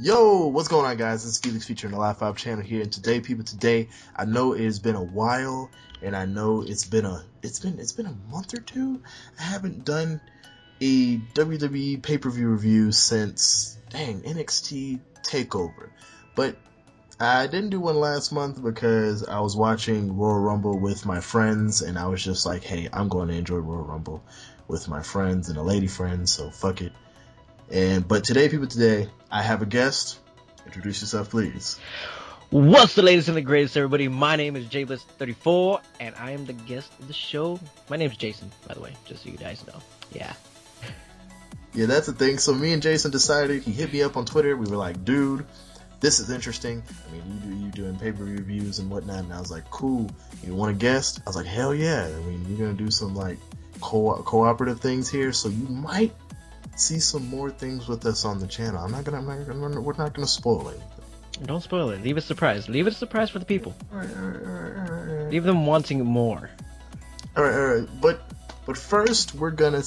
Yo, what's going on, guys? This is Felix featuring the Live 5 channel here, and today, I know it has been a while, and I know it's been a month or two. I haven't done a WWE pay-per-view review since NXT Takeover, but I didn't do one last month because I was watching Royal Rumble with my friends, and I was just like, hey, I'm going to enjoy Royal Rumble with my friends and a lady friend, so fuck it. But today, I have a guest. Introduce yourself, please. What's the latest and the greatest, everybody? My name is JayBlitz34, and I am the guest of the show. My name's Jason, by the way, just so you guys know. Yeah, that's the thing. So me and Jason decided, he hit me up on Twitter. We were like, dude, this is interesting. I mean, you doing pay-per-view reviews and whatnot. And I was like, cool. You want a guest? I was like, hell yeah. I mean, you're going to do some like cooperative things here. So you might see some more things with us on the channel. We're not gonna spoil it. Don't spoil it. Leave it a surprise. Leave it a surprise for the people. All right. Leave them wanting more. All right. But first, we're gonna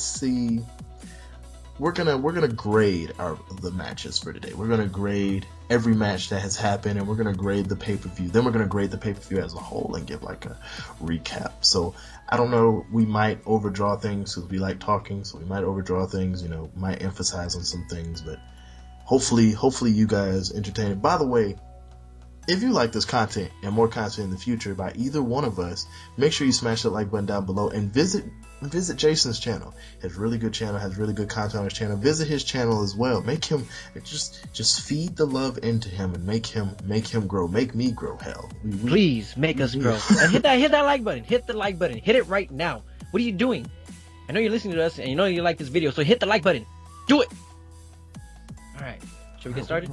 grade the matches for today. We're gonna grade every match that has happened, and we're gonna grade the pay-per-view. Then we're gonna grade the pay-per-view as a whole and give like a recap. So I don't know, we might overdraw things because we like talking, so we might overdraw things, might emphasize on some things, but hopefully you guys entertain it. By the way, if you like this content and more content in the future by either one of us, make sure you smash that like button down below and visit Jason's channel. He has really good channel, has really good content on his channel. Visit his channel as well. Make him just feed the love into him and make him grow. Make me grow. Hell, please make us grow. And hit that like button. Hit the like button. Hit it right now. What are you doing? I know you're listening to us and you know you like this video, so hit the like button. Do it. All right. Should we get started?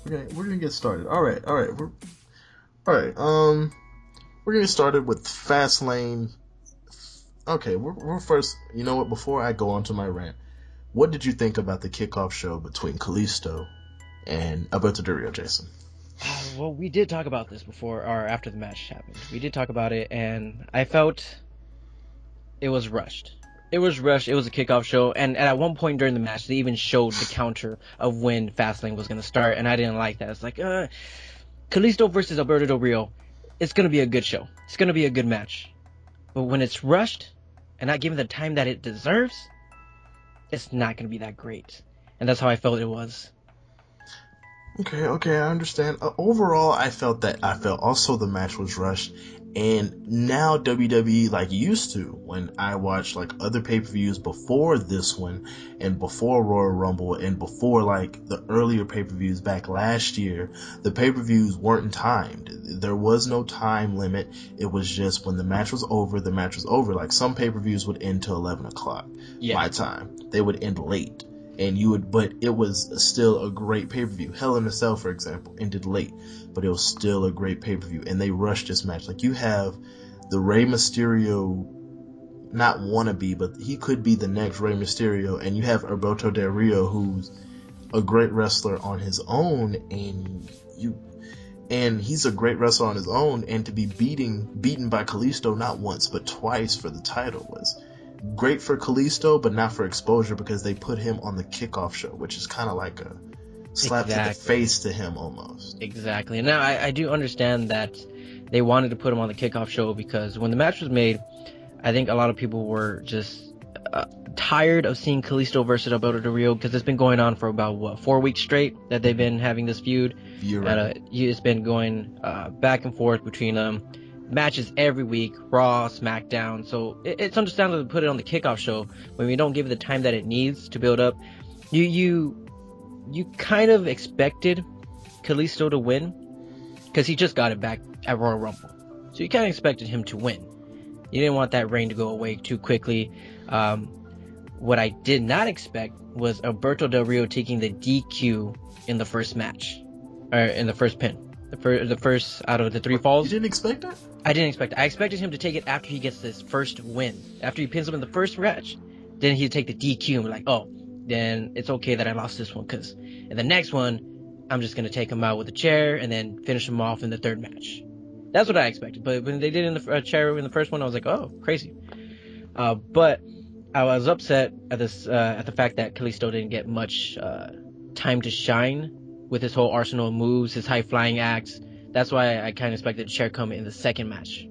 We're gonna get started. All right. We're gonna get started with Fastlane. Okay, we're first. You know what? Before I go on to my rant, what did you think about the kickoff show between Kalisto and Alberto Del Rio, Jason? Well, we did talk about this before or after the match happened. We did talk about it, and I felt it was rushed. It was rushed. It was a kickoff show, and at one point during the match, they even showed the counter of when Fastlane was going to start, and I didn't like that. It's like, Kalisto versus Alberto Del Rio, it's going to be a good show. It's going to be a good match. But when it's rushed and not given the time that it deserves, it's not going to be that great. And that's how I felt it was. Okay, I understand. Overall, I felt also the match was rushed. And now WWE, like used to, when I watched like other pay-per-views before this one and before Royal Rumble and before like the earlier pay-per-views back last year, the pay-per-views weren't timed. There was no time limit. It was just when the match was over, the match was over. Like some pay-per-views would end till 11 o'clock my time. They would end late. But it was still a great pay-per-view. Hell in a Cell, for example, ended late, but it was still a great pay-per-view. And they rushed this match. Like you have the Rey Mysterio, not wannabe, but he could be the next Rey Mysterio. And you have Alberto Del Rio, who's a great wrestler on his own, and he's a great wrestler on his own. And to be beaten by Kalisto not once but twice for the title was great for Kalisto, but not for exposure because they put him on the kickoff show, which is kind of like a slap to the face to him almost. Exactly. Now, I do understand that they wanted to put him on the kickoff show because when the match was made, I think a lot of people were just tired of seeing Kalisto versus Alberto Del Rio because it's been going on for about, 4 weeks straight that they've been having this feud. You're right. It's been going back and forth between them. Matches every week, Raw, SmackDown, so it's understandable to put it on the kickoff show when we don't give it the time that it needs to build up. You kind of expected Kalisto to win because he just got it back at Royal Rumble, so you kind of expected him to win. You didn't want that reign to go away too quickly. What I did not expect was Alberto Del Rio taking the DQ in the first match, or in the first pin. The first out of the 3 falls. You didn't expect that? I didn't expect it. I expected him to take it after he gets this first win. After he pins him in the first match, then he'd take the DQ and be like, oh, then it's okay that I lost this one, because in the next one, I'm just going to take him out with a chair and then finish him off in the third match. That's what I expected. But when they did it in the chair in the first one, I was like, oh, crazy. But I was upset at the fact that Kalisto didn't get much time to shine with his whole arsenal of moves, his high flying acts. That's why I kind of expected Cher come in the second match.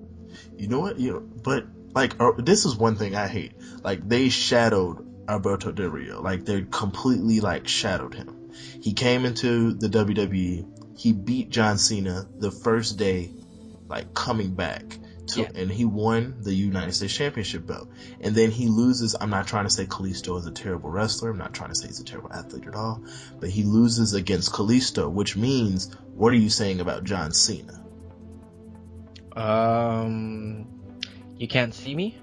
You know what? But like, this is one thing I hate. Like, they shadowed Alberto Del Rio. Like, they completely like shadowed him. He came into the WWE. He beat John Cena the first day, like coming back. And he won the United States Championship belt. And then he loses. I'm not trying to say Kalisto is a terrible wrestler. I'm not trying to say he's a terrible athlete at all. But he loses against Kalisto, which means, what are you saying about John Cena? You can't see me?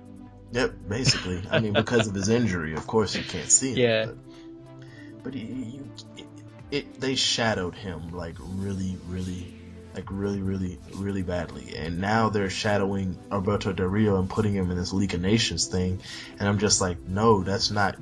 Yep, basically. I mean, because of his injury, of course you can't see him. Yeah. But they shadowed him like really badly, and now they're shadowing Alberto Del Rio and putting him in this League of Nations thing, and I'm just like, no, that's not.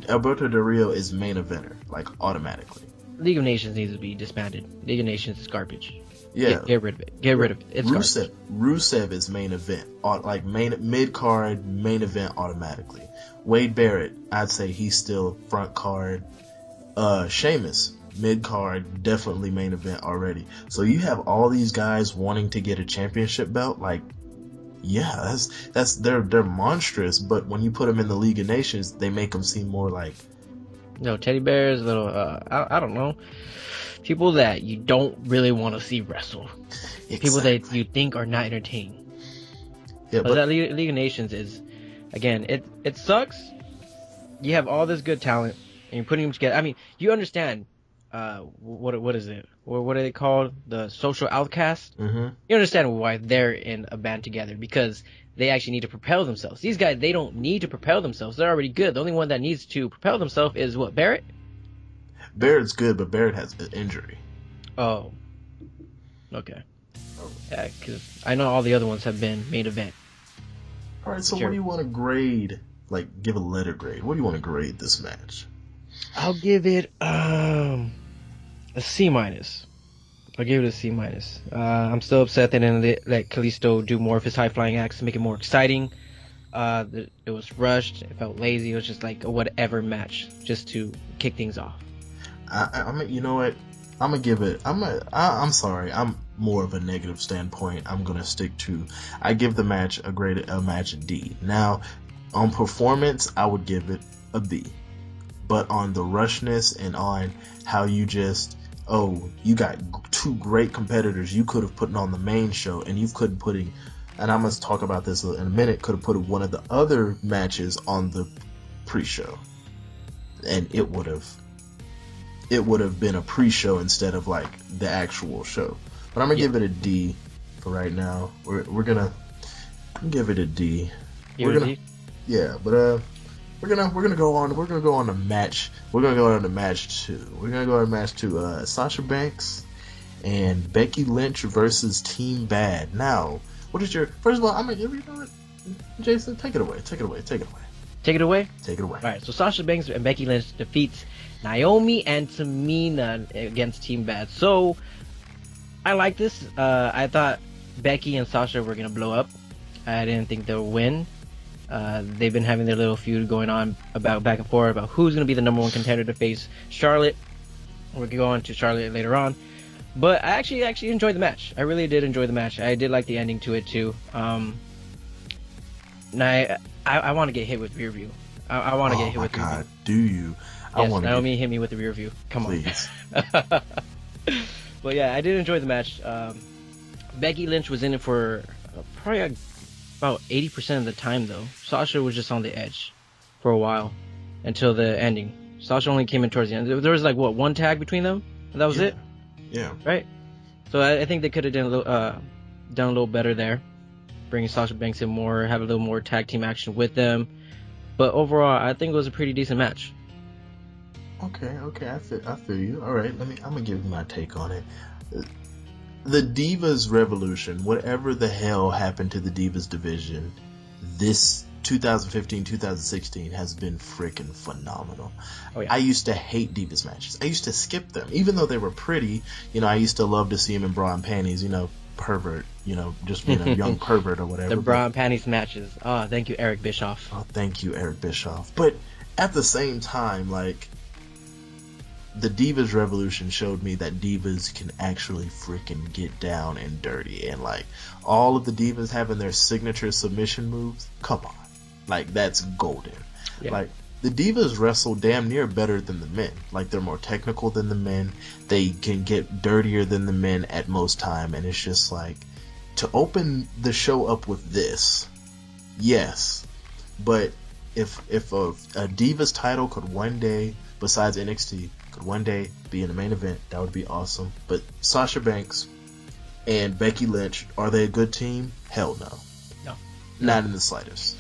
Alberto Del Rio is main eventer, like, automatically. League of Nations needs to be disbanded. League of Nations is garbage. Yeah, get rid of it. Get rid of it. It's Rusev is main event, like mid card, main event automatically. Wade Barrett, I'd say he's still front card. Sheamus, mid card, definitely main event already. So you have all these guys wanting to get a championship belt. Like, yeah, they're monstrous. But when you put them in the League of Nations, they make them seem more like, teddy bears, little I don't know, people that you don't really want to see wrestle. Exactly. People that you think are not entertaining. Yeah, but that League of Nations is, again, it sucks. You have all this good talent and you're putting them together. I mean, you understand. What is it? What are they called? The social outcast. Mm-hmm. You understand why they're in a band together, because they actually need to propel themselves. These guys, they don't need to propel themselves. They're already good. The only one that needs to propel themselves is what, Barrett? Barrett's good, but Barrett has an injury. Oh. Okay. Yeah, because I know all the other ones have been main event. All right, so What do you want to grade? Like, give a letter grade. What do you want to grade this match? I'll give it a C-. I'll give it a C-. I'm still upset they didn't let Kalisto do more of his high-flying acts to make it more exciting. It was rushed. It felt lazy. It was just like a whatever match just to kick things off. You know what? I'm gonna give it. I'm sorry. I'm more of a negative standpoint. I'm gonna stick to. I give the match a match D. Now, on performance, I would give it a B. But on the rushness and on how you just, you got two great competitors you could have put on the main show, and you couldn't putting, and I'm going to talk about this in a minute, could have put one of the other matches on the pre-show. And it would have been a pre-show instead of like the actual show. But I'm going to give it a D for right now. We're going to give it a D. We're going to go on to match. We're gonna go on to match 2. We're gonna go on to match 2. Sasha Banks and Becky Lynch versus Team Bad. Now, what is your? First of all, I'm gonna give you it. Jason, take it away. Take it away. All right. So Sasha Banks and Becky Lynch defeats Naomi and Tamina against Team Bad. So I like this. I thought Becky and Sasha were gonna blow up. I didn't think they'll win. They've been having their little feud going on about back and forth about who's going to be the number 1 contender to face Charlotte. We'll go on to Charlotte later on. But I actually enjoyed the match. I really did enjoy the match. I did like the ending to it too. And I want to get hit with rear view. I want to get hit with rear view. Do you? Yes, Naomi hit me with the rear view. Come on. Please. But yeah, I did enjoy the match. Becky Lynch was in it for probably about 80% of the time, though. Sasha was just on the edge for a while until the ending. Sasha only came in towards the end. There was like, one tag between them? And that was it? Yeah. Right? So I think they could have done a little better there. Bringing Sasha Banks in more, have a little more tag team action with them. But overall, I think it was a pretty decent match. Okay. I feel you. All right, I'm going to give you my take on it. The Divas Revolution, whatever the hell happened to the Divas division, this 2015-2016 has been freaking phenomenal. Oh, yeah. I used to hate Divas matches. I used to skip them. Even though they were pretty, I used to love to see them in bra and panties, pervert, just being a young pervert or whatever. The bra and panties matches. Oh, thank you, Eric Bischoff. Oh, thank you, Eric Bischoff. But at the same time, like, the Divas Revolution showed me that divas can actually freaking get down and dirty, and like all of the divas having their signature submission moves. Come on, like that's golden. Yeah. Like the divas wrestle damn near better than the men. Like they're more technical than the men. They can get dirtier than the men at most time, and it's just like to open the show up with this. Yes, but if a divas title could one day, besides NXT, could one day be in the main event, that would be awesome. But Sasha Banks and Becky Lynch, are they a good team? Hell no. No. Not in the slightest.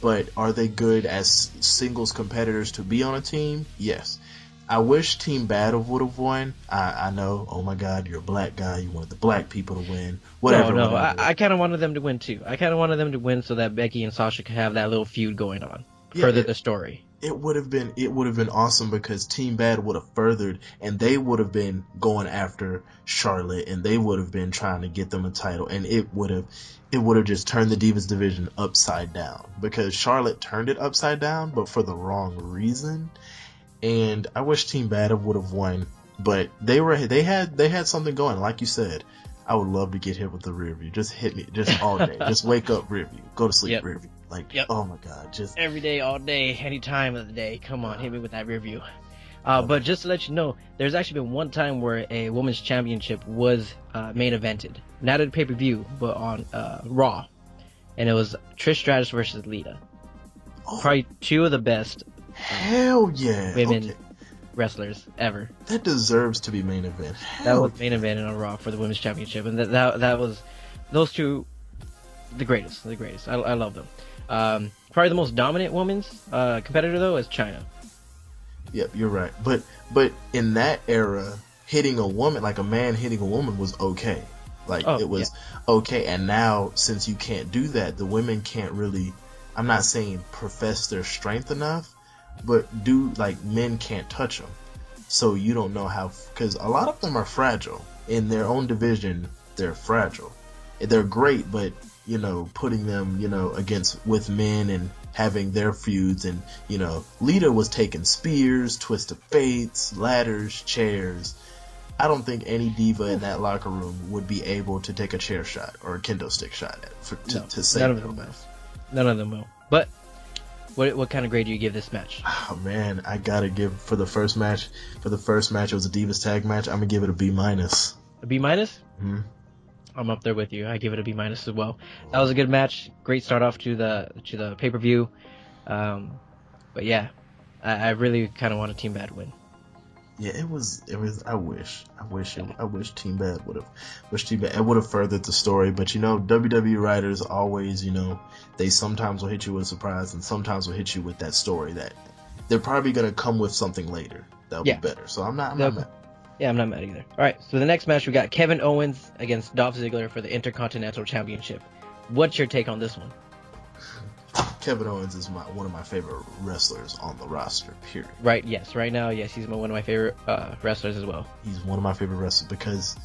But are they good as singles competitors to be on a team? Yes. I wish Team Battle would have won. I know, oh my god, you're a black guy, you wanted the black people to win. Whatever. No, whatever. I kind of wanted them to win too. I kind of wanted them to win so that Becky and Sasha could have that little feud going on. Further the story. It would have been awesome because Team Bad would have furthered, and they would have been going after Charlotte, and they would have been trying to get them a title, and it would have just turned the Divas division upside down, because Charlotte turned it upside down, but for the wrong reason. And I wish Team Bad would have won, but they had something going. Like you said, I would love to get hit with the rear view. Just hit me, just all day. Just wake up, rear view. Go to sleep, rear view. Like, oh my god, just every day, all day, any time of the day. Come on, hit me with that rear view. But just to let you know, there's actually been one time where a women's championship was main evented, not at a pay-per-view, but on Raw, and it was Trish Stratus versus Lita. Probably two of the best. Hell yeah, women wrestlers ever. That deserves to be main event. That was main event on Raw for the women's championship, and that was those two, the greatest. I love them. Probably the most dominant women's competitor though is China. Yep, you're right. But in that era, hitting a woman, like a man hitting a woman, was okay. Like it was okay. And now, since you can't do that, the women can't really. I'm not saying profess their strength enough, but men can't touch them. So you don't know how, because a lot of them are fragile in their own division. They're fragile. They're great, but putting them, with men and having their feuds, and Lita was taking spears, twisted fates, ladders, chairs. I don't think any diva in that locker room would be able to take a chair shot or a kendo stick shot to save none of them will. None of them will. But what kind of grade do you give this match? Oh man, I gotta give for the first match. It was a Divas tag match. I'm gonna give it a B-. A B-? Mm-hmm. I'm up there with you. I give it a B- as well. That was a good match. Great start off to the pay-per-view. But yeah, I really kind of want a Team Bad win. Yeah, it was. I wish Team Bad would have furthered the story. But WWE writers always, they sometimes will hit you with a surprise, and sometimes will hit you with that story that they're probably gonna come with something later that'll be better. So I'm not mad. Yeah, I'm not mad either. All right, so the next match we got Kevin Owens against Dolph Ziggler for the Intercontinental Championship. What's your take on this one? Kevin Owens is one of my favorite wrestlers on the roster, period. Right, yes. Right now, yes, he's one of my favorite wrestlers as well. He's one of my favorite wrestlers because,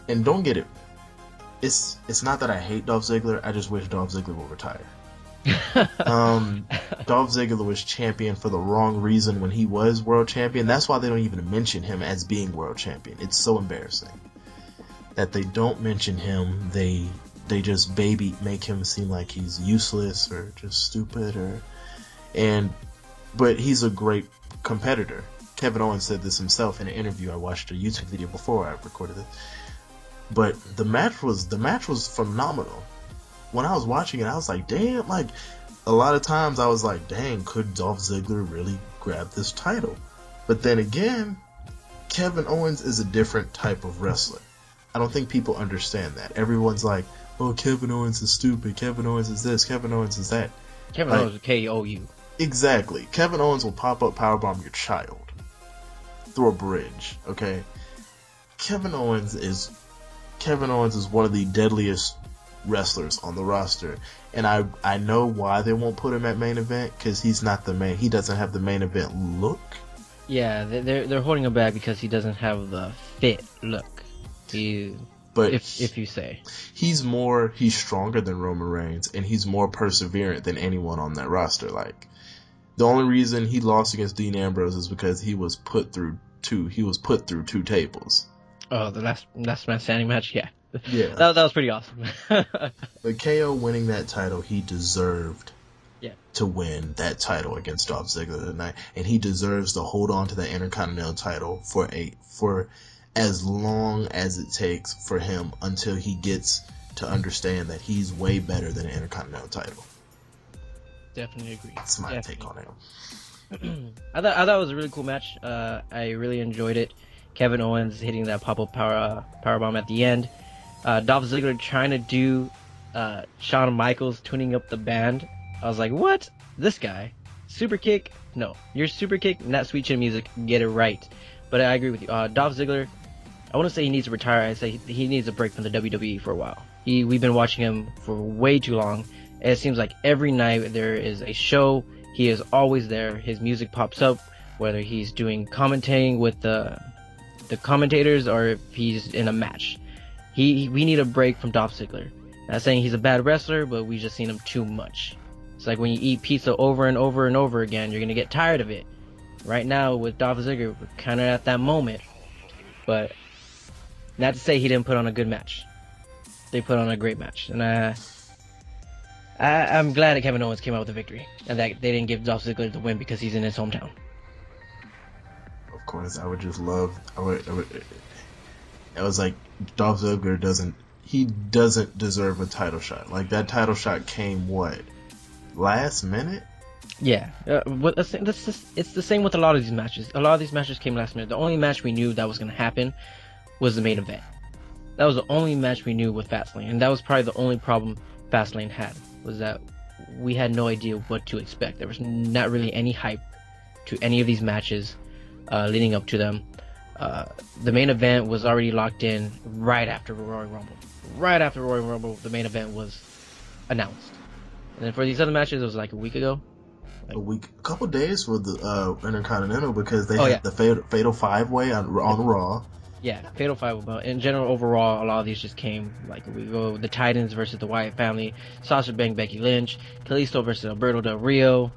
and don't get it, it's not that I hate Dolph Ziggler, I just wish Dolph Ziggler would retire. Dolph Ziggler was champion for the wrong reason when he was world champion. That's why they don't even mention him as being world champion. It's so embarrassing that they don't mention him. They just make him seem like he's useless or just stupid but he's a great competitor. Kevin Owens said this himself in an interview. I watched a YouTube video before I recorded it. But the match was phenomenal. When I was watching it, I was like, damn, like a lot of times I was like, dang, could Dolph Ziggler really grab this title? But then again, Kevin Owens is a different type of wrestler. I don't think people understand that. Everyone's like, oh, Kevin Owens is stupid. Kevin Owens is this. Kevin Owens is that. Kevin Owens will KO you. Exactly. Kevin Owens will pop up, powerbomb your child through a bridge. Okay. Kevin Owens is one of the deadliest wrestlers on the roster, and I know why they won't put him at main event, because he's not the main. He doesn't have the main event look. Yeah, they're holding him back because he doesn't have the fit look. But if you say he's stronger than Roman Reigns, and he's more perseverant than anyone on that roster. Like, the only reason he lost against Dean Ambrose is because he was put through he was put through 2 tables. Oh, the last man standing match, yeah. Yeah. That was pretty awesome. But KO winning that title, he deserved to win that title against Dolph Ziggler tonight, and he deserves to hold on to the Intercontinental title for as long as it takes for him until he gets to understand that he's way better than an Intercontinental title. Definitely agree. That's my take on him. I thought it was a really cool match. I really enjoyed it. Kevin Owens hitting that pop-up powerbomb at the end. Dolph Ziggler trying to do Shawn Michaels tuning up the band. I was like, what? This guy? Super kick? No. Your super kick, not Sweet Chin Music. Get it right. But I agree with you. Dolph Ziggler, I want to say he needs to retire. I say he needs a break from the WWE for a while. We've been watching him for way too long. It seems like every night there is a show. He is always there. His music pops up, whether he's doing commentating with the commentators or if he's in a match. We need a break from Dolph Ziggler. Not saying he's a bad wrestler, but we just seen him too much. It's like when you eat pizza over and over and over again, you're gonna get tired of it. Right now with Dolph Ziggler, we're kind of at that moment. But not to say he didn't put on a good match. They put on a great match, and I'm glad that Kevin Owens came out with a victory, and that they didn't give Dolph Ziggler the win because he's in his hometown. Of course, I would just love. I was like, Dolph Ziggler doesn't deserve a title shot. Like, that title shot came last minute? Yeah, it's the same with a lot of these matches. A lot of these matches came last minute. The only match we knew that was going to happen was the main event. That was the only match we knew with Fastlane, and that was probably the only problem Fastlane had, was that we had no idea what to expect. There was not really any hype to any of these matches leading up to them. The main event was already locked in right after Royal Rumble. Right after Royal Rumble, the main event was announced. And then for these other matches, it was like a week ago. A couple days for the Intercontinental, because they had the Fatal 5-Way on Raw. Yeah, Fatal 5-Way. But in general, overall, a lot of these just came like a week ago. The Titans versus the Wyatt family, Sasha Banks, Becky Lynch, Kalisto versus Alberto Del Rio.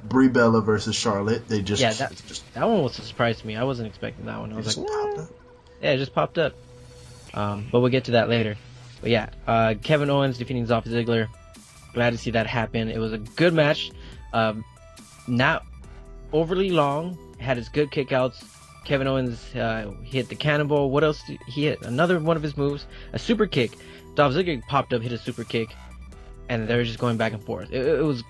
Brie Bella versus Charlotte. That one was a surprise to me. I wasn't expecting that one. I was like, popped up. Yeah, it just popped up. But we'll get to that later. But yeah, Kevin Owens defeating Dolph Ziggler. Glad to see that happen. It was a good match. Not overly long. Had his good kickouts. Kevin Owens hit the cannonball. What else? He hit another one of his moves, a super kick. Dolph Ziggler popped up, hit a super kick, and they were just going back and forth. It was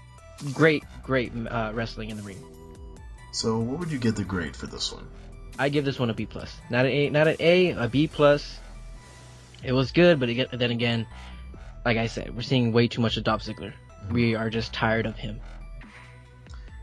great wrestling in the ring. So, what would you give the grade for this one? I give this one a B+. Not an A, a B+. It was good, but then again, like I said, we're seeing way too much of Dolph Ziggler. We are just tired of him.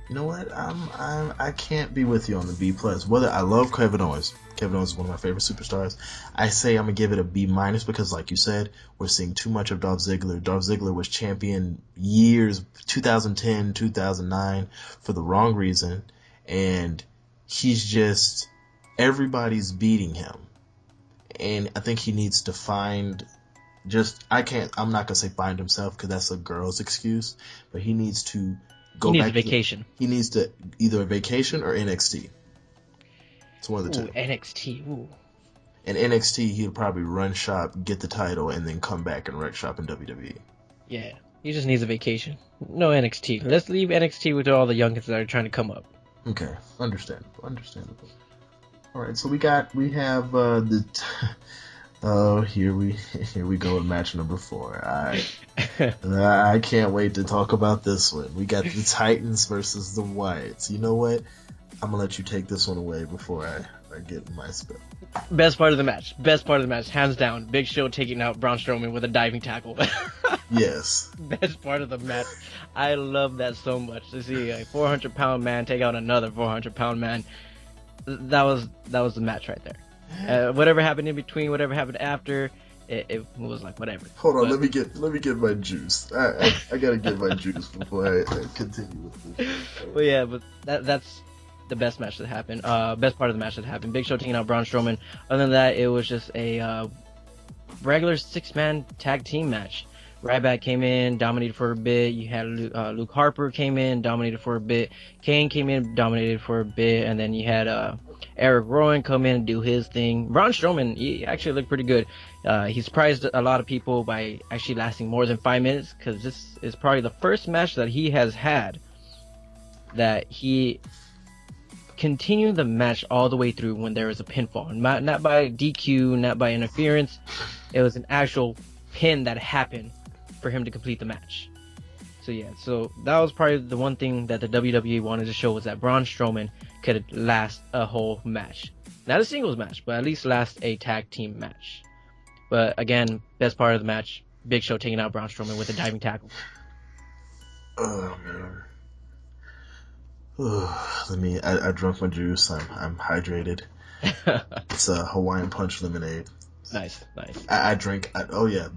You know what? I can't be with you on the B+. Whether I love Kevin Owens. Kevin Owens is one of my favorite superstars. I say I'm gonna give it a B- because, like you said, we're seeing too much of Dolph Ziggler. Dolph Ziggler was champion years 2010, 2009 for the wrong reason, and he's just, everybody's beating him. And I think he needs to I'm not gonna say find himself, because that's a girl's excuse, but he needs to go back. Vacation. He needs to either a vacation or NXT. It's one of the two. NXT. Ooh. In NXT, he'll probably run shop, get the title, and then come back and wreck shop in WWE. Yeah, he just needs a vacation. No NXT. Let's leave NXT with all the youngins that are trying to come up. Okay, understandable. All right, so we have here we go with match number 4. I can't wait to talk about this one. We got the Titans versus the Wyatts. You know what? I'm gonna let you take this one away before I get my spill. Best part of the match, hands down. Big Show taking out Braun Strowman with a diving tackle. Yes. Best part of the match. I love that so much, to see a 400-pound man take out another 400-pound man. That was the match right there. Whatever happened in between, whatever happened after, it was like whatever. Hold on, let me get my juice. I gotta get my juice before I continue with this. Well, yeah, but that's the best match that happened. Best part of the match that happened. Big Show taking out Braun Strowman. Other than that, it was just a regular 6-man tag team match Ryback came in, dominated for a bit. You had Luke Harper came in, dominated for a bit. Kane came in, dominated for a bit, and then you had Eric Rowan come in and do his thing. Braun Strowman, he actually looked pretty good. He surprised a lot of people by actually lasting more than 5 minutes, because this is probably the first match that he has had that he continued the match all the way through when there was a pinfall. Not by DQ, not by interference. It was an actual pin that happened for him to complete the match. So yeah, so that was probably the one thing that the WWE wanted to show, was that Braun Strowman could last a whole match. Not a singles match, but at least last a tag team match. But again, best part of the match, Big Show taking out Braun Strowman with a diving tackle. Oh man. I drank my juice. I'm hydrated. It's a Hawaiian Punch lemonade. Nice. I drink.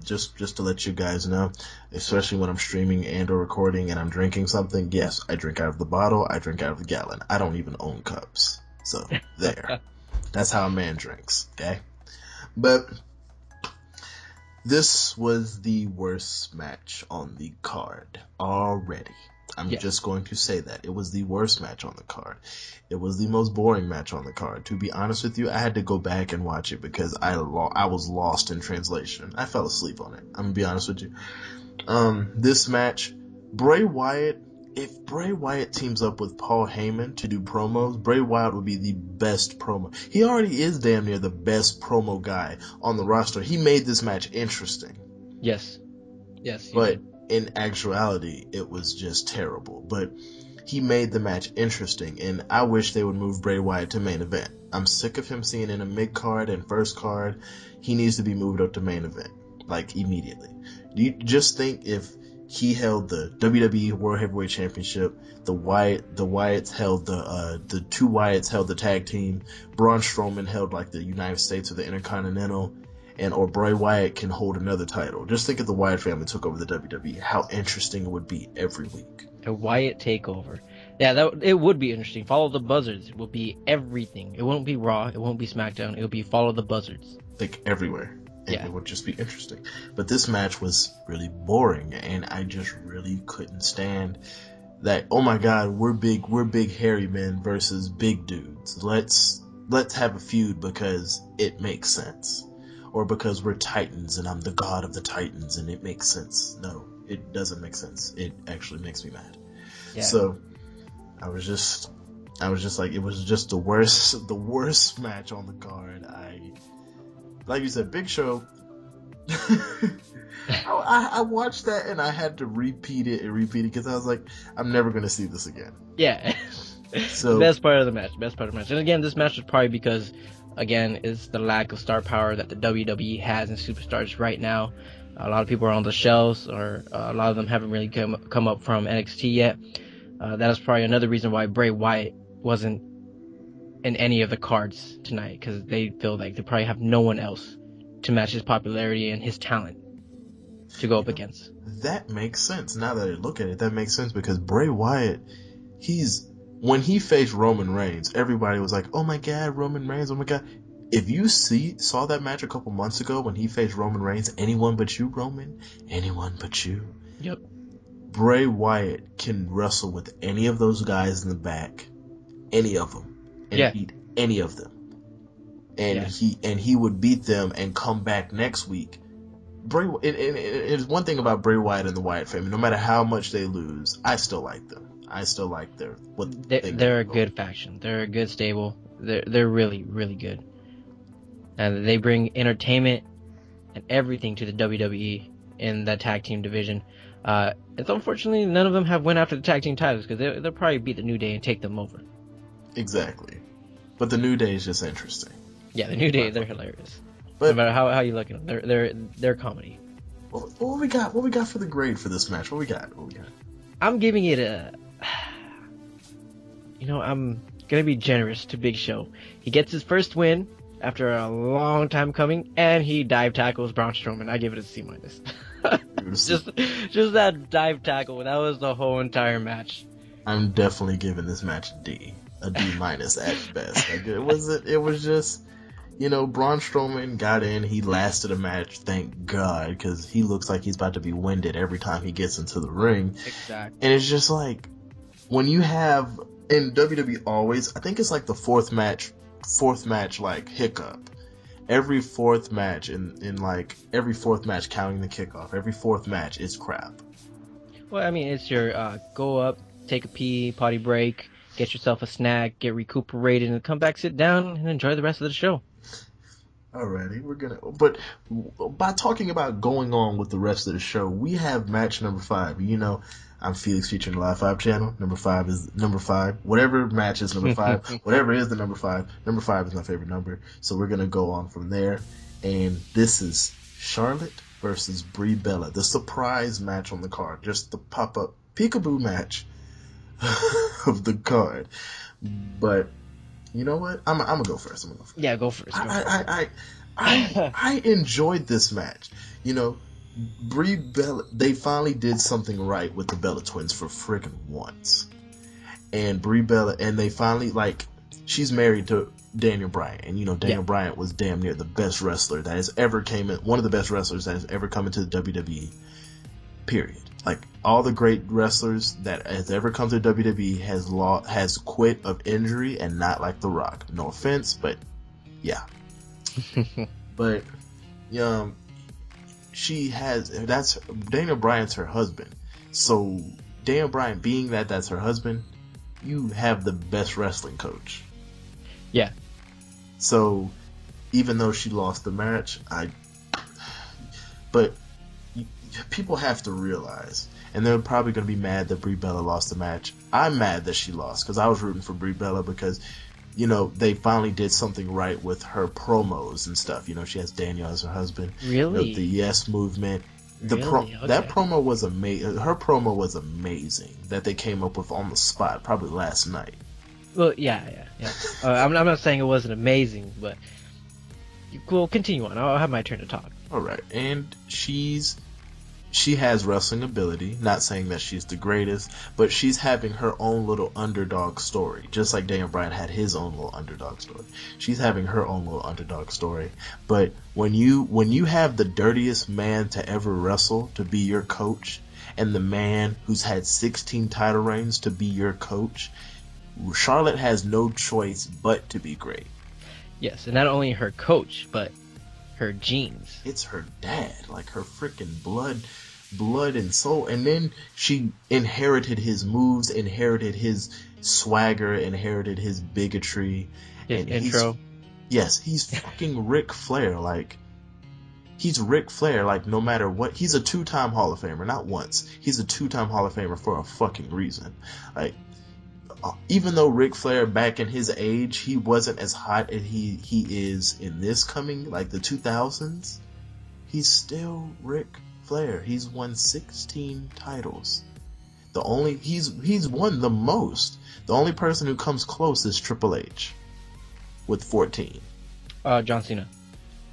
Just to let you guys know, especially when I'm streaming and or recording and I'm drinking something. Yes, I drink out of the bottle. I drink out of the gallon. I don't even own cups. So there. That's how a man drinks. Okay, but this was the worst match on the card already. I'm just going to say that. It was the worst match on the card. It was the most boring match on the card. To be honest with you, I had to go back and watch it because I was lost in translation. I fell asleep on it. I'm going to be honest with you. This match, Bray Wyatt, if Bray Wyatt teams up with Paul Heyman to do promos, Bray Wyatt would be the best promo. He already is damn near the best promo guy on the roster. He made this match interesting. Yes. But in actuality, it was just terrible. But he made the match interesting, and I wish they would move Bray Wyatt to main event. I'm sick of him seeing in a mid card and first card. He needs to be moved up to main event, like immediately. Do you just think if he held the WWE World Heavyweight Championship, the Wyatts held the two Wyatts held the tag team, Braun Strowman held like the United States or the Intercontinental, or Bray Wyatt can hold another title. Just think if the Wyatt family took over the WWE, how interesting it would be every week. A Wyatt takeover. Yeah, it would be interesting. Follow the Buzzards. It would be everything. It won't be Raw. It won't be SmackDown. It would be Follow the Buzzards. Like everywhere. And it would just be interesting. But this match was really boring, and I just really couldn't stand that. Oh my God, we're big hairy men versus big dudes. Let's have a feud because it makes sense. Or because we're Titans and I'm the god of the Titans and it makes sense. No, it doesn't make sense. It actually makes me mad. Yeah. So I was just like, it was just the worst match on the card. Like you said, Big Show. I watched that and I had to repeat it because I was like, I'm never going to see this again. Yeah. So best part of the match. And again, this match was probably because, again, is the lack of star power that the WWE has in superstars right now. A lot of people are on the shelves, or a lot of them haven't really come up from NXT yet. That is probably another reason why Bray Wyatt wasn't in any of the cards tonight, because they feel like they probably have no one else to match his popularity and his talent to go up against. That makes sense. Now that I look at it, that makes sense, because Bray Wyatt, when he faced Roman Reigns, everybody was like, oh my God, Roman Reigns, oh my God. If you saw that match a couple months ago when he faced Roman Reigns, anyone but you, Roman, anyone but you. Yep. Bray Wyatt can wrestle with any of those guys in the back, any of them, and beat any of them. And he would beat them and come back next week. It's one thing about Bray Wyatt and the Wyatt family. No matter how much they lose, I still like them. I still like they're a good faction. They're a good stable. They're really, really good. And they bring entertainment and everything to the WWE in that tag team division. It's unfortunately none of them have went after the tag team titles, because they'll probably beat the New Day and take them over. Exactly. But the New Day is just interesting. Yeah, the New Day, they're hilarious. But, no matter how you look at them, they're comedy. What we got for the grade for this match? What we got? I'm giving it I'm gonna be generous to Big Show. He gets his first win after a long time coming, and he dive tackles Braun Strowman. I give it a C-. just that dive tackle. That was the whole entire match. I'm definitely giving this match a D minus at best. Like, it was just, Braun Strowman got in. He lasted a match, thank God, because he looks like he's about to be winded every time he gets into the ring. Exactly. And it's just like, when you have, in WWE always, I think it's like the fourth match, like, hiccup. Every fourth match, every fourth match counting the kickoff, every fourth match is crap. Well, I mean, it's your go up, take a pee, potty break, get yourself a snack, get recuperated, and come back, sit down, and enjoy the rest of the show. Alrighty, but by talking about going on with the rest of the show, we have match number 5. I'm Felix featuring the Live 5 channel. Number 5 is number 5. Whatever match is number 5, whatever is the number 5 is my favorite number. So we're gonna go on from there. And this is Charlotte versus Brie Bella, the surprise match on the card, just the pop-up peekaboo match of the card. But you know what? I'm gonna go first. Yeah, go first. I enjoyed this match. Brie Bella, they finally did something right with the Bella twins for freaking once. And Brie Bella, and they finally, she's married to Daniel Bryan. And Daniel Bryan was damn near the best wrestler that has ever one of the best wrestlers that has ever come into the WWE. Period. All the great wrestlers that has ever come to WWE has quit of injury, and not like The Rock. No offense, but yeah. But that's Daniel Bryan's her husband. So Daniel Bryan, being that's her husband, you have the best wrestling coach. Yeah. So even though she lost the match, but people have to realize, and they're probably going to be mad that Brie Bella lost the match. I'm mad that she lost, because I was rooting for Brie Bella, because they finally did something right with her promos and stuff. She has Daniel as her husband. Really? The Yes Movement. Okay. That promo was amazing. Her promo was amazing that they came up with on the spot, probably last night. Well, yeah. I'm not saying it wasn't amazing, but we'll continue on. I'll have my turn to talk. All right, and she has wrestling ability, not saying that she's the greatest, but she's having her own little underdog story, just like Daniel Bryan had his own little underdog story. She's having her own little underdog story. But when you have the dirtiest man to ever wrestle to be your coach, and the man who's had 16 title reigns to be your coach, Charlotte has no choice but to be great. Yes, and not only her coach, but her genes. It's her dad, her freaking blood and soul. And then she inherited his moves, inherited his swagger, inherited his bigotry. His intro. He's fucking Ric Flair. He's Ric Flair, no matter what. He's a 2-time Hall of Famer, not once. He's a 2-time Hall of Famer for a fucking reason. Even though Ric Flair back in his age, he wasn't as hot as he is in this coming, the 2000s, he's still Ric Flair. He's won 16 titles. He's won the most. The only person who comes close is Triple H with 14. John Cena.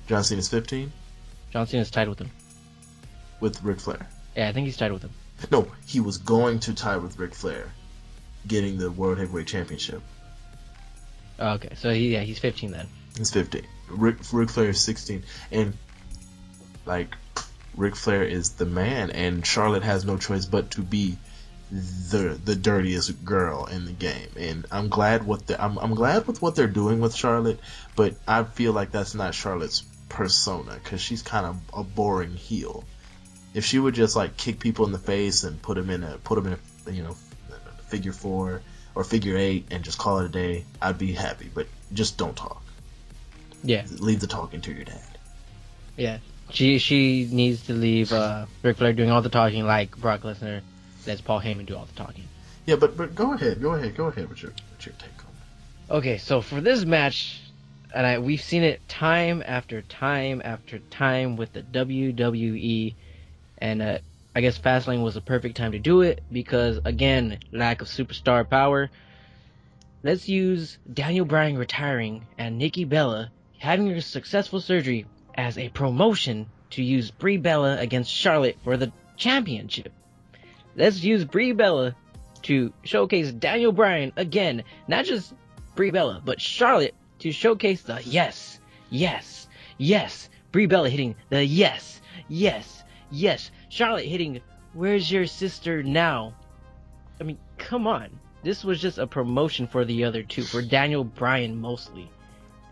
John Cena's 15? John Cena's tied with him. With Ric Flair. Yeah, I think he's tied with him. No, he was going to tie with Ric Flair, getting the World Heavyweight Championship. Okay, so he's 15 then. He's 15. Ric Flair is 16. And, Ric Flair is the man, and Charlotte has no choice but to be the dirtiest girl in the game. And I'm glad I'm glad with what they're doing with Charlotte, but I feel like that's not Charlotte's persona, because she's kind of a boring heel. If she would just kick people in the face and put them in a figure 4 or figure 8 and just call it a day, I'd be happy. But just don't talk. Yeah. Leave the talking to your dad. Yeah. She needs to leave Ric Flair doing all the talking, like Brock Lesnar lets Paul Heyman do all the talking. Yeah, but go ahead with your take on it. Okay, so for this match, and we've seen it time after time after time with the WWE, and I guess Fastlane was the perfect time to do it because, again, lack of superstar power. Let's use Daniel Bryan retiring and Nikki Bella having her successful surgery as a promotion to use Brie Bella against Charlotte for the championship. Let's use Brie Bella to showcase Daniel Bryan again, not just Brie Bella, but Charlotte to showcase the yes, yes, yes. Brie Bella hitting the yes, yes, yes. Charlotte hitting, where's your sister now? I mean, come on. This was just a promotion for the other two, for Daniel Bryan mostly.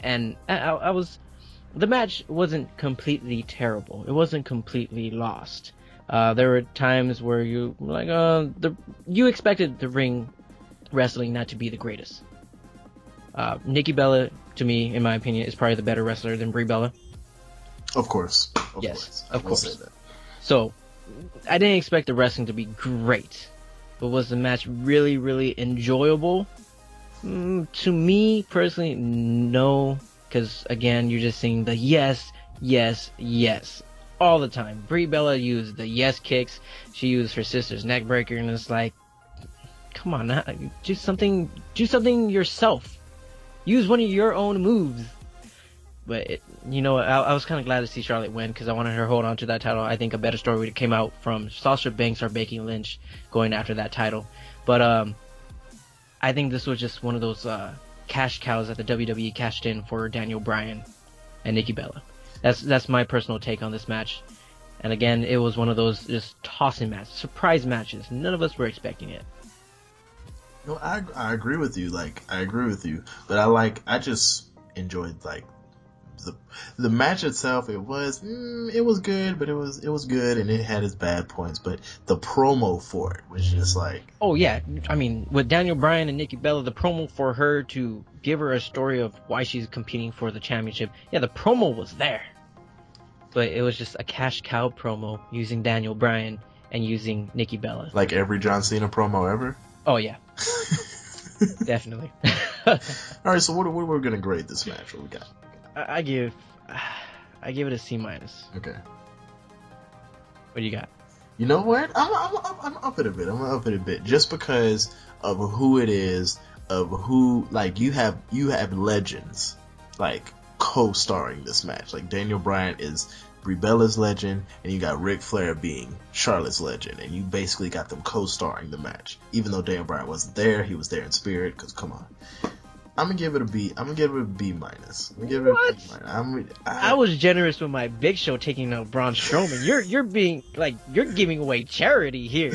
And I was, the match wasn't completely terrible. It wasn't completely lost. There were times where you were like, you expected the ring wrestling not to be the greatest. Nikki Bella, to me, in my opinion, is probably the better wrestler than Brie Bella. Of course. Of course. So, I didn't expect the wrestling to be great. But was the match really, really enjoyable? To me, personally, no. Because, again, you're just seeing the yes, yes, yes. All the time. Brie Bella used the yes kicks. She used her sister's neck breaker. And it's like, come on, do something yourself. Use one of your own moves. But, I was kind of glad to see Charlotte win because I wanted her to hold on to that title. I think a better story would have came out from Sasha Banks or Becky Lynch going after that title. But I think this was just one of those cash cows that the WWE cashed in for Daniel Bryan and Nikki Bella. That's my personal take on this match. And again, it was one of those just tossing matches, surprise matches. None of us were expecting it. No, I agree with you. But I just enjoyed the match itself. It was good, but it was good, and it had its bad points. But the promo for it was just like, oh yeah, I mean, with Daniel Bryan and Nikki Bella, the promo for her to give her a story of why she's competing for the championship. Yeah, the promo was there, but it was just a cash cow promo using Daniel Bryan and using Nikki Bella. Like every John Cena promo ever. Oh yeah. Definitely. All right, so what are we gonna grade this match? What we got? I give it a C-. Okay. What do you got? You know what? I'm up it a bit. I'm up it a bit just because of who it is, of who you have legends co-starring this match. Like Daniel Bryan is Brie Bella's legend, and you got Ric Flair being Charlotte's legend, and you basically got them co-starring the match. Even though Daniel Bryan wasn't there, he was there in spirit. Because come on. I'm gonna give it a B. I'm gonna give it a B minus. I was generous with my Big Show taking out Braun Strowman. You're being you're giving away charity here.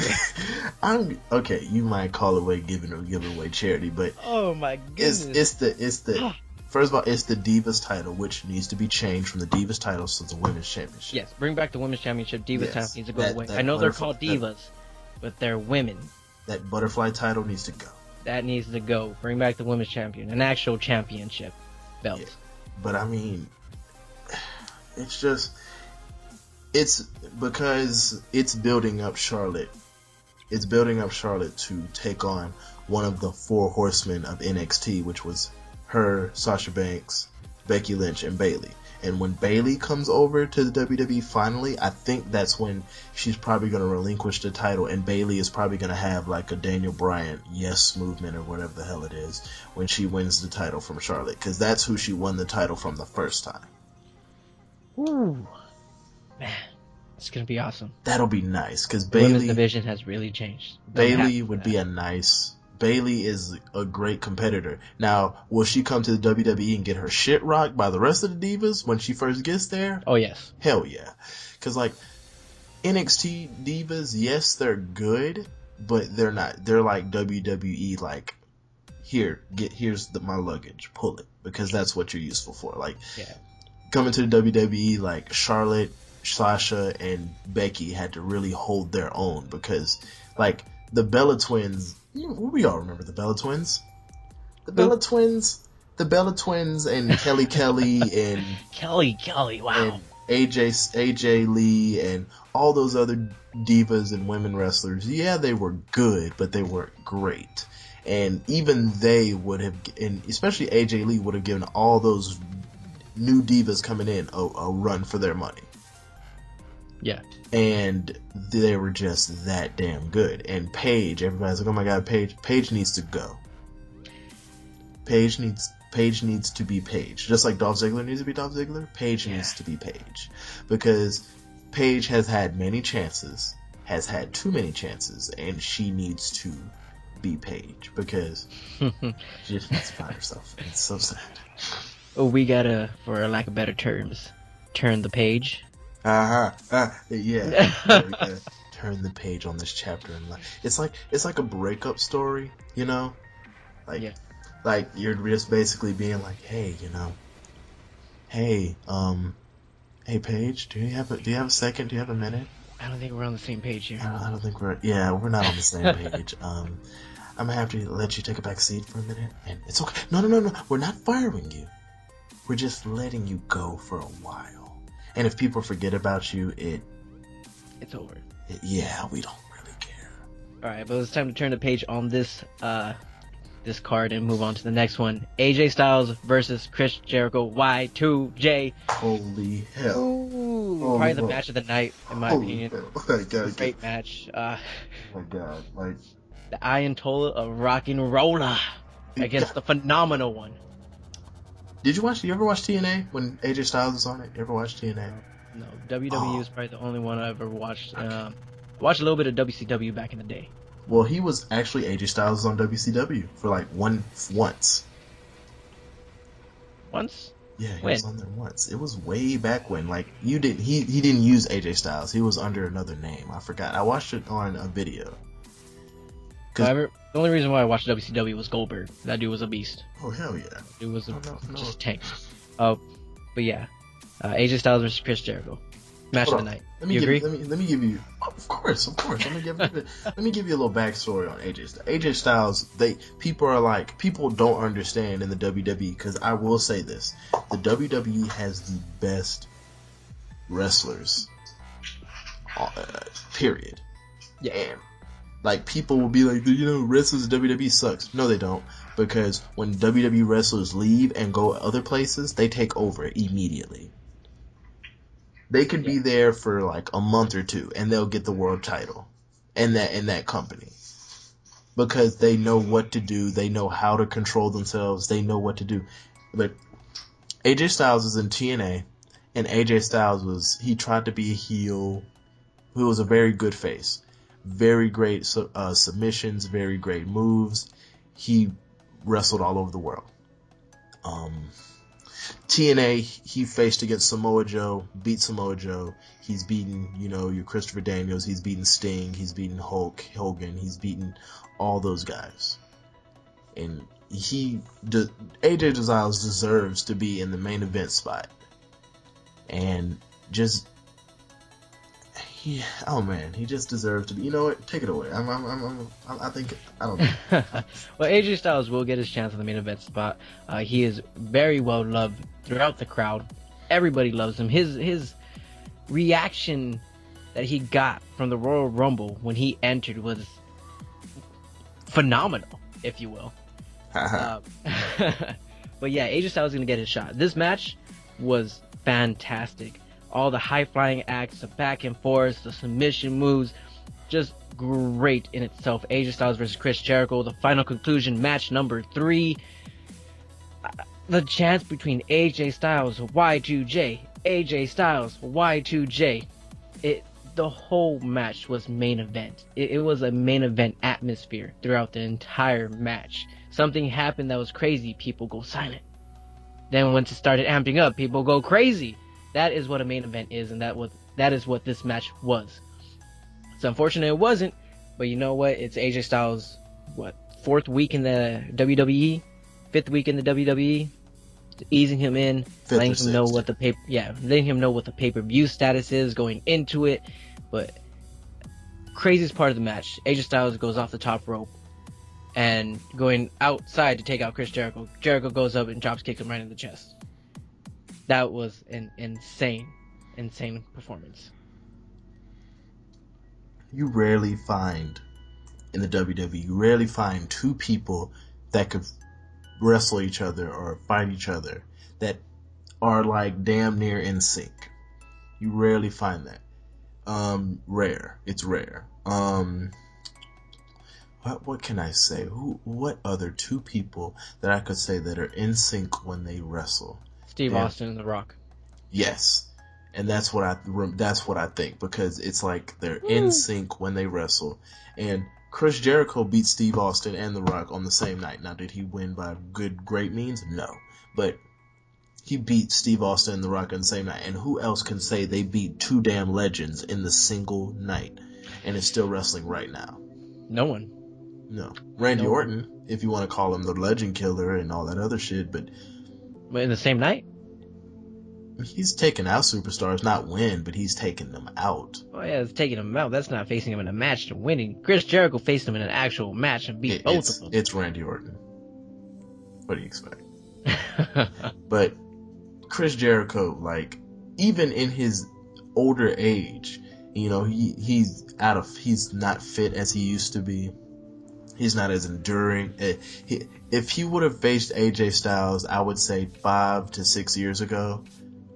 Okay. You might call it giving away charity, but oh my goodness, it's the first of all, it's the Divas title, which needs to be changed from the Divas title to the Women's Championship. Yes, bring back the Women's Championship. Divas title needs to go away. I know they're called Divas, but they're women. That butterfly title needs to go. That needs to go. Bring back the Women's Champion, an actual championship belt. Yeah. But I mean, it's because it's building up Charlotte. It's building up Charlotte to take on one of the four horsemen of NXT, which was her, Sasha Banks, Becky Lynch, and Bayley. And when Bayley comes over to the WWE finally, I think that's when she's probably going to relinquish the title, and Bayley is probably going to have a Daniel Bryan yes movement or whatever the hell it is when she wins the title from Charlotte, because that's who she won the title from the first time. Ooh, man, it's going to be awesome. That'll be nice, because the women's division has really changed. Bayley would be Bayley is a great competitor. Now, will she come to the WWE and get her shit rocked by the rest of the divas when she first gets there? Oh, yes. Hell yeah. Because, NXT divas, yes, they're good, but they're not. They're like WWE, here's my luggage, pull it, because that's what you're useful for. Coming to the WWE, Charlotte, Sasha, and Becky had to really hold their own because, the Bella Twins, we all remember the Bella Twins. The Bella Twins and Kelly and Kelly, wow. And AJ Lee and all those other divas and women wrestlers. Yeah, they were good, but they weren't great. And even they would have, and especially AJ Lee would have given all those new divas coming in a run for their money. Yeah. And they were just that damn good. And Paige, everybody's like, oh my god, Paige needs to go. Paige needs to be Paige. Just like Dolph Ziggler needs to be Dolph Ziggler, Paige needs to be Paige. Because Paige has had many chances, has had too many chances, and she needs to be Paige. Because she just needs to find herself. It's so sad. we gotta, for lack of better terms, turn the page. Yeah. Yeah. Turn the page on this chapter in life. It's like a breakup story, you know? Like Yeah. like you're just basically being like, hey, hey, hey Paige, do you have a second? Do you have a minute? I don't think we're on the same page here. I don't think we're not on the same page. I'm gonna have to let you take a back seat for a minute, and it's okay. No, we're not firing you. We're just letting you go for a while. And if people forget about you, it's over. Yeah, we don't really care. All right, but it's time to turn the page on this card and move on to the next one. AJ Styles versus Chris Jericho. Y2J. Holy hell! Ooh, probably the match of the night, in my opinion. Oh my God, great match. Oh my God, like the Ayatollah of Rock and Roller against the phenomenal one. Did you ever watch TNA when AJ Styles was on it? You ever watch TNA? No, WWE is probably the only one I ever watched. I watched a little bit of WCW back in the day. Well, he was actually AJ Styles on WCW for like once. Once? Yeah, he was on there once. It was way back when. Like he didn't use AJ Styles. He was under another name. I forgot. I watched it on a video. The only reason why I watched WCW was Goldberg. That dude was a beast. Oh hell yeah! It was just a tank. But yeah, AJ Styles versus Chris Jericho, match of the night. Agree? Let me give you. Of course. Let me give you a little backstory on AJ Styles. AJ Styles. People don't understand in the WWE, because I will say this: the WWE has the best wrestlers. Period. Yeah. And like, people will be like, wrestlers in WWE sucks. No, they don't. Because when WWE wrestlers leave and go other places, they take over immediately. They can be there for like a month or two, and they'll get the world title in that company. Because they know what to do. They know how to control themselves. They know what to do. But AJ Styles was in TNA, and AJ Styles he tried to be a heel who was a very good face. Very great submissions, very great moves. He wrestled all over the world. TNA, he faced against Samoa Joe, beat Samoa Joe. He's beaten, your Christopher Daniels. He's beaten Sting. He's beaten Hulk Hogan. He's beaten all those guys. And AJ Styles deserves to be in the main event spot. And just... he just deserves to be. You know what? Take it away. I don't know. Well, AJ Styles will get his chance on the main event spot. He is very well loved throughout the crowd. Everybody loves him. His reaction that he got from the Royal Rumble when he entered was phenomenal, if you will. But yeah, AJ Styles is gonna get his shot. This match was fantastic. All the high-flying acts, the back and forth, the submission moves, just great in itself. AJ Styles versus Chris Jericho, the final conclusion, match number 3. The chance between AJ Styles, Y2J, AJ Styles, Y2J. The whole match was main event. It was a main event atmosphere throughout the entire match. Something happened that was crazy, people go silent. Then once it started amping up, people go crazy. That is what a main event is, and that is what this match was. It's unfortunate it wasn't, but you know what? It's AJ Styles' 4th week in the WWE, 5th week in the WWE, easing him in, letting him know what the pay-per-view status is going into it. But craziest part of the match, AJ Styles goes off the top rope and going outside to take out Chris Jericho. Jericho goes up and drops kick him right in the chest. That was an insane performance. You rarely find in the WWE, two people that could wrestle each other or fight each other that are like damn near in sync. You rarely find that. Rare. It's rare. What can I say? What other two people that I could say that are in sync when they wrestle? Steve Austin and The Rock. Yes. And that's what I think, because it's like they're in sync when they wrestle. And Chris Jericho beat Steve Austin and The Rock on the same night. Now, did he win by great means? No. But He beat Steve Austin and The Rock on the same night. And who else can say they beat two damn legends in the single night and is still wrestling right now? No one. No. Randy Orton, if you want to call him the legend killer and all that other shit, but in the same night? He's taken out superstars, not win, but he's taken them out. Oh yeah, it's taking them out. That's not facing him in a match to winning. Chris Jericho faced him in an actual match and beat both of them. It's Randy Orton. What do you expect? But Chris Jericho, like, even in his older age, you know, he's not fit as he used to be. He's not as enduring. If he would have faced AJ Styles, I would say 5 to 6 years ago,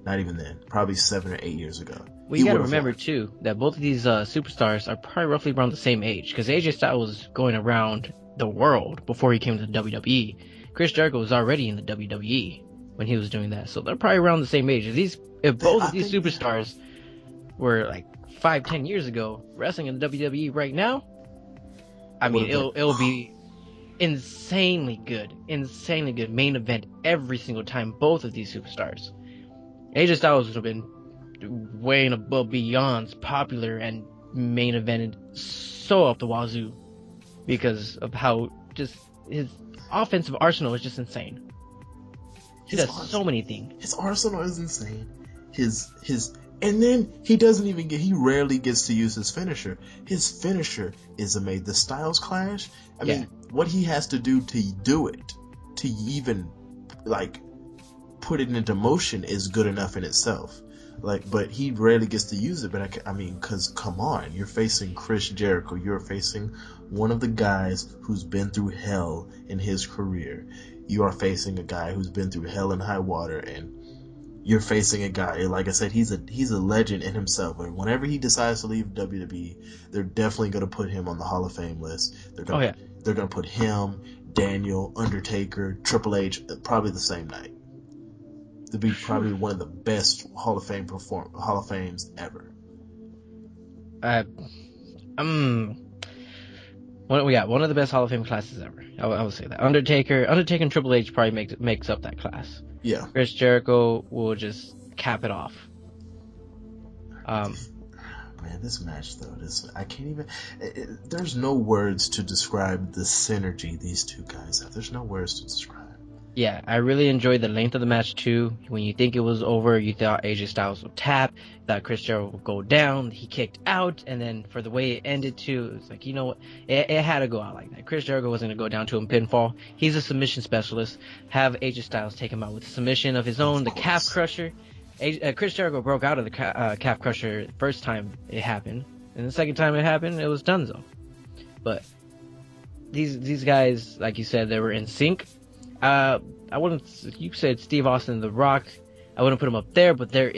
not even then, probably 7 or 8 years ago. Well, you gotta remember too that both of these superstars are probably roughly around the same age, because AJ Styles was going around the world before he came to the WWE. Chris Jericho was already in the WWE when he was doing that, so they're probably around the same age. If both of these superstars were like 5-10 years ago wrestling in the WWE right now, I mean, it'll be insanely good main event every single time. Both of these superstars, AJ Styles would have been way and above beyond popular and main evented so up the wazoo because of how just his offensive arsenal is just insane. He does so many things. His arsenal is insane. And then he rarely gets to use his finisher. His finisher is amazing. The Styles Clash, I mean, what he has to do to do it, to even, like, put it into motion is good enough in itself. Like, but he rarely gets to use it. But I mean, cause come on, you're facing Chris Jericho. You're facing one of the guys who's been through hell in his career. You are facing a guy who's been through hell and high water, and you're facing a guy, like I said, he's a legend in himself. And whenever he decides to leave WWE, they're definitely going to put him on the Hall of Fame list. They're going to put him, Daniel, Undertaker, Triple H, probably the same night. To be probably one of the best Hall of Fames ever. What we got? One of the best Hall of Fame classes ever. I would say that. Undertaker and Triple H probably makes up that class. Yeah. Chris Jericho will just cap it off. Man, this match though, I can't even. There's no words to describe the synergy these two guys have. There's no words to describe. Yeah, I really enjoyed the length of the match too. When you think it was over, you thought AJ Styles would tap, thought Chris Jericho would go down, he kicked out, and then for the way it ended too, it was like, you know what, it had to go out like that. Chris Jericho wasn't going to go down to a pinfall. He's a submission specialist. Have AJ Styles take him out with a submission of his own, the calf crusher. Chris Jericho broke out of the calf crusher the first time it happened, and the second time it happened, it was donezo. But these guys, like you said, they were in sync. I wouldn't. You said Steve Austin and The Rock. I wouldn't put them up there, but they're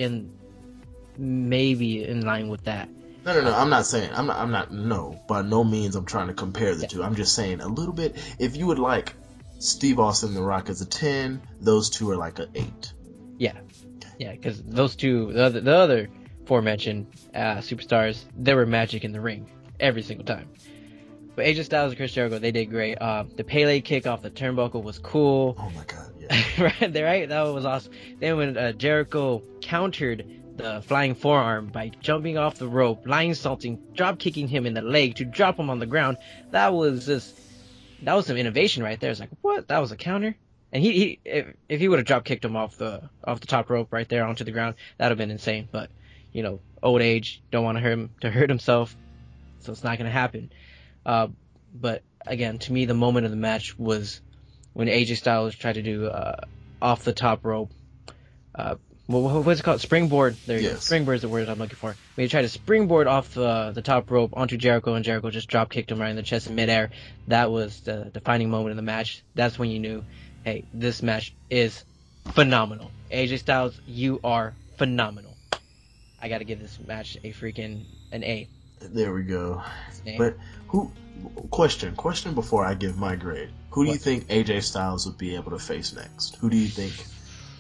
maybe in line with that. No. I'm not saying. I'm not. No, by no means. I'm trying to compare the two. I'm just saying a little bit. If you would like Steve Austin and The Rock as a 10, those two are like an 8. Yeah, because those two, the other aforementioned superstars, they were magic in the ring every single time. But AJ Styles and Chris Jericho, they did great. The Pele kick off the turnbuckle was cool. Oh my god, yeah. right? That was awesome. Then when Jericho countered the flying forearm by jumping off the rope, lion-salting, drop-kicking him in the leg to drop him on the ground, that was some innovation right there. It's like, what? That was a counter? And if he would have drop-kicked him off the top rope right there onto the ground, that would have been insane. But, you know, old age, don't want to hurt himself, so it's not going to happen. But again, to me, the moment of the match was when AJ Styles tried to do off the top rope. What's it called? Springboard. There you go. Springboard is the word I'm looking for. When he tried to springboard off the top rope onto Jericho, and Jericho just drop kicked him right in the chest in midair. That was the defining moment of the match. That's when you knew, hey, this match is phenomenal. AJ Styles, you are phenomenal. I got to give this match an A. There we go. But question before I give my grade. Who do you think AJ Styles would be able to face next? Who do you think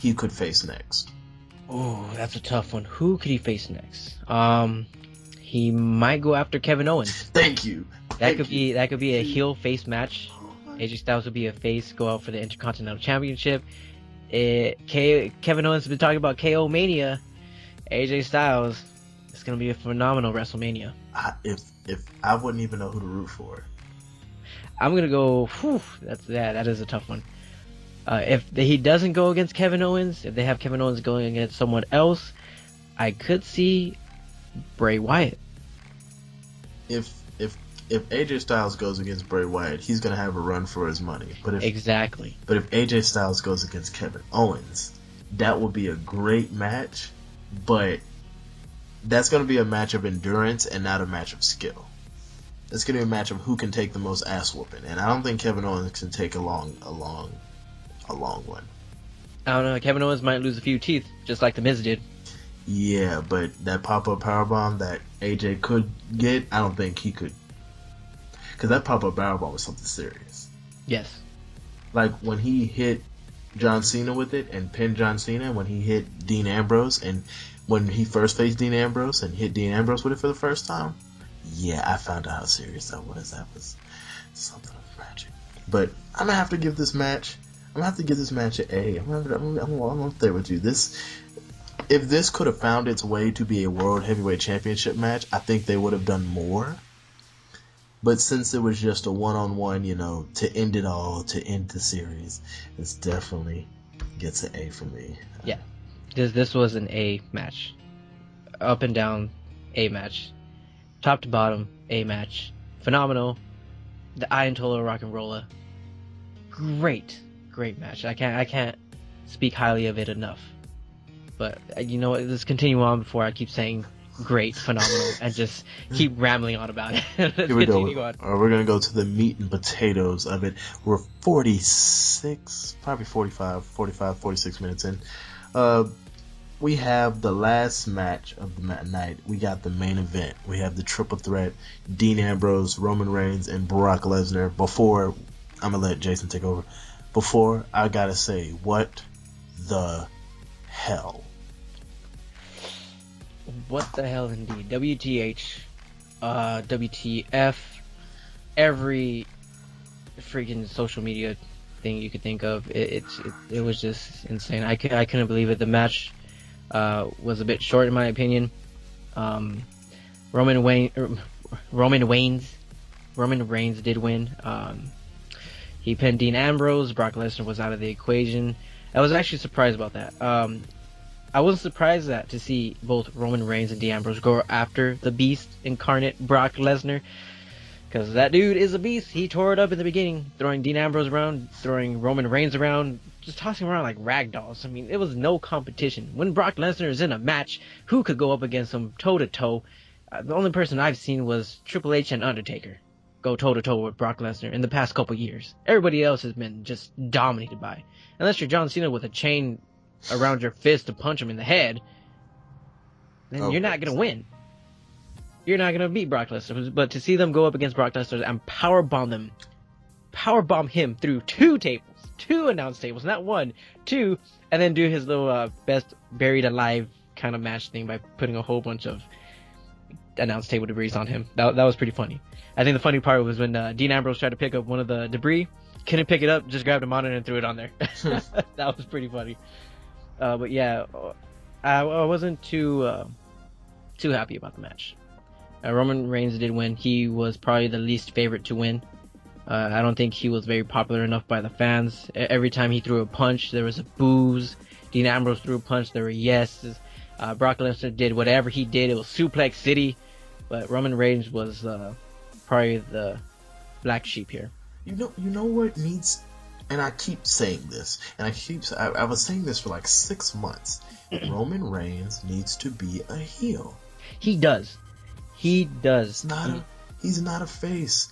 he could face next? Oh, that's a tough one. Who could he face next? He might go after Kevin Owens. Thank you. That could be a heel face match. AJ Styles would be a face, go out for the Intercontinental Championship. Kevin Owens has been talking about KO Mania. AJ Styles. It's gonna be a phenomenal WrestleMania. If I wouldn't even know who to root for. I'm gonna go. That is a tough one. If he doesn't go against Kevin Owens, if they have Kevin Owens going against someone else, I could see Bray Wyatt. If AJ Styles goes against Bray Wyatt, he's gonna have a run for his money. But if AJ Styles goes against Kevin Owens, that would be a great match. But that's gonna be a match of endurance and not a match of skill. It's gonna be a match of who can take the most ass whooping, and I don't think Kevin Owens can take a long one. I don't know. Kevin Owens might lose a few teeth, just like The Miz did. Yeah, but that pop-up powerbomb that AJ could get, I don't think he could. Because that pop-up powerbomb was something serious. Yes. Like when he hit John Cena with it and pinned John Cena, when he hit Dean Ambrose, and when he first faced Dean Ambrose and hit Dean Ambrose with it for the first time, yeah, I found out how serious that was. That was something of magic. But I'm going to have to give this match, an A. I'm up there with you. If this could have found its way to be a World Heavyweight Championship match, I think they would have done more. But since it was just a one-on-one, to end it all, to end the series, this definitely gets an A for me. Yeah. This was an A match. Up and down, A match. Top to bottom, A match. Phenomenal. The Ayatollah Rock and Rolla. Great match. I can't speak highly of it enough. But you know what? Let's continue on before I keep saying great, phenomenal, and just keep rambling on about it. Here we go. We're going to go to the meat and potatoes of it. We're 46, probably 46 minutes in. We have the last match of the night. We got the main event. We have the triple threat, Dean Ambrose, Roman Reigns, and Brock Lesnar. Before, I'm going to let Jason take over. Before, I got to say, what the hell? What the hell indeed. WTH, WTF, every freaking social media thing you could think of. It was just insane. I couldn't believe it. The match was a bit short in my opinion. Roman Reigns did win. He pinned Dean Ambrose. Brock Lesnar was out of the equation. I was actually surprised about that. I wasn't surprised to see both Roman Reigns and Dean Ambrose go after the Beast incarnate Brock Lesnar, because that dude is a beast. He tore it up in the beginning, throwing Dean Ambrose around, throwing Roman Reigns around, just tossing around like rag dolls. I mean, it was no competition. When Brock Lesnar is in a match, who could go up against him toe to toe? The only person I've seen was Triple H and Undertaker go toe to toe with Brock Lesnar in the past couple years. Everybody else has been just dominated by. Unless you're John Cena with a chain around your fist to punch him in the head, then you're not going to win. You're not going to beat Brock Lesnar. But to see them go up against Brock Lesnar and powerbomb him through two announce tables, not one, two, and then do his little best buried alive kind of match thing by putting a whole bunch of announce table debris on him. That was pretty funny. I think the funny part was when Dean Ambrose tried to pick up one of the debris, couldn't pick it up, just grabbed a monitor and threw it on there. That was pretty funny. But yeah, I wasn't too happy about the match. Roman Reigns did win. He was probably the least favorite to win. I don't think he was very popular enough by the fans. Every time he threw a punch, there was a boos. Dean Ambrose threw a punch, there were yeses. Brock Lesnar did whatever he did. It was Suplex City. But Roman Reigns was probably the black sheep here. You know what needs... And I keep saying this, and I was saying this for like 6 months. Roman Reigns needs to be a heel. He does. He's not a face.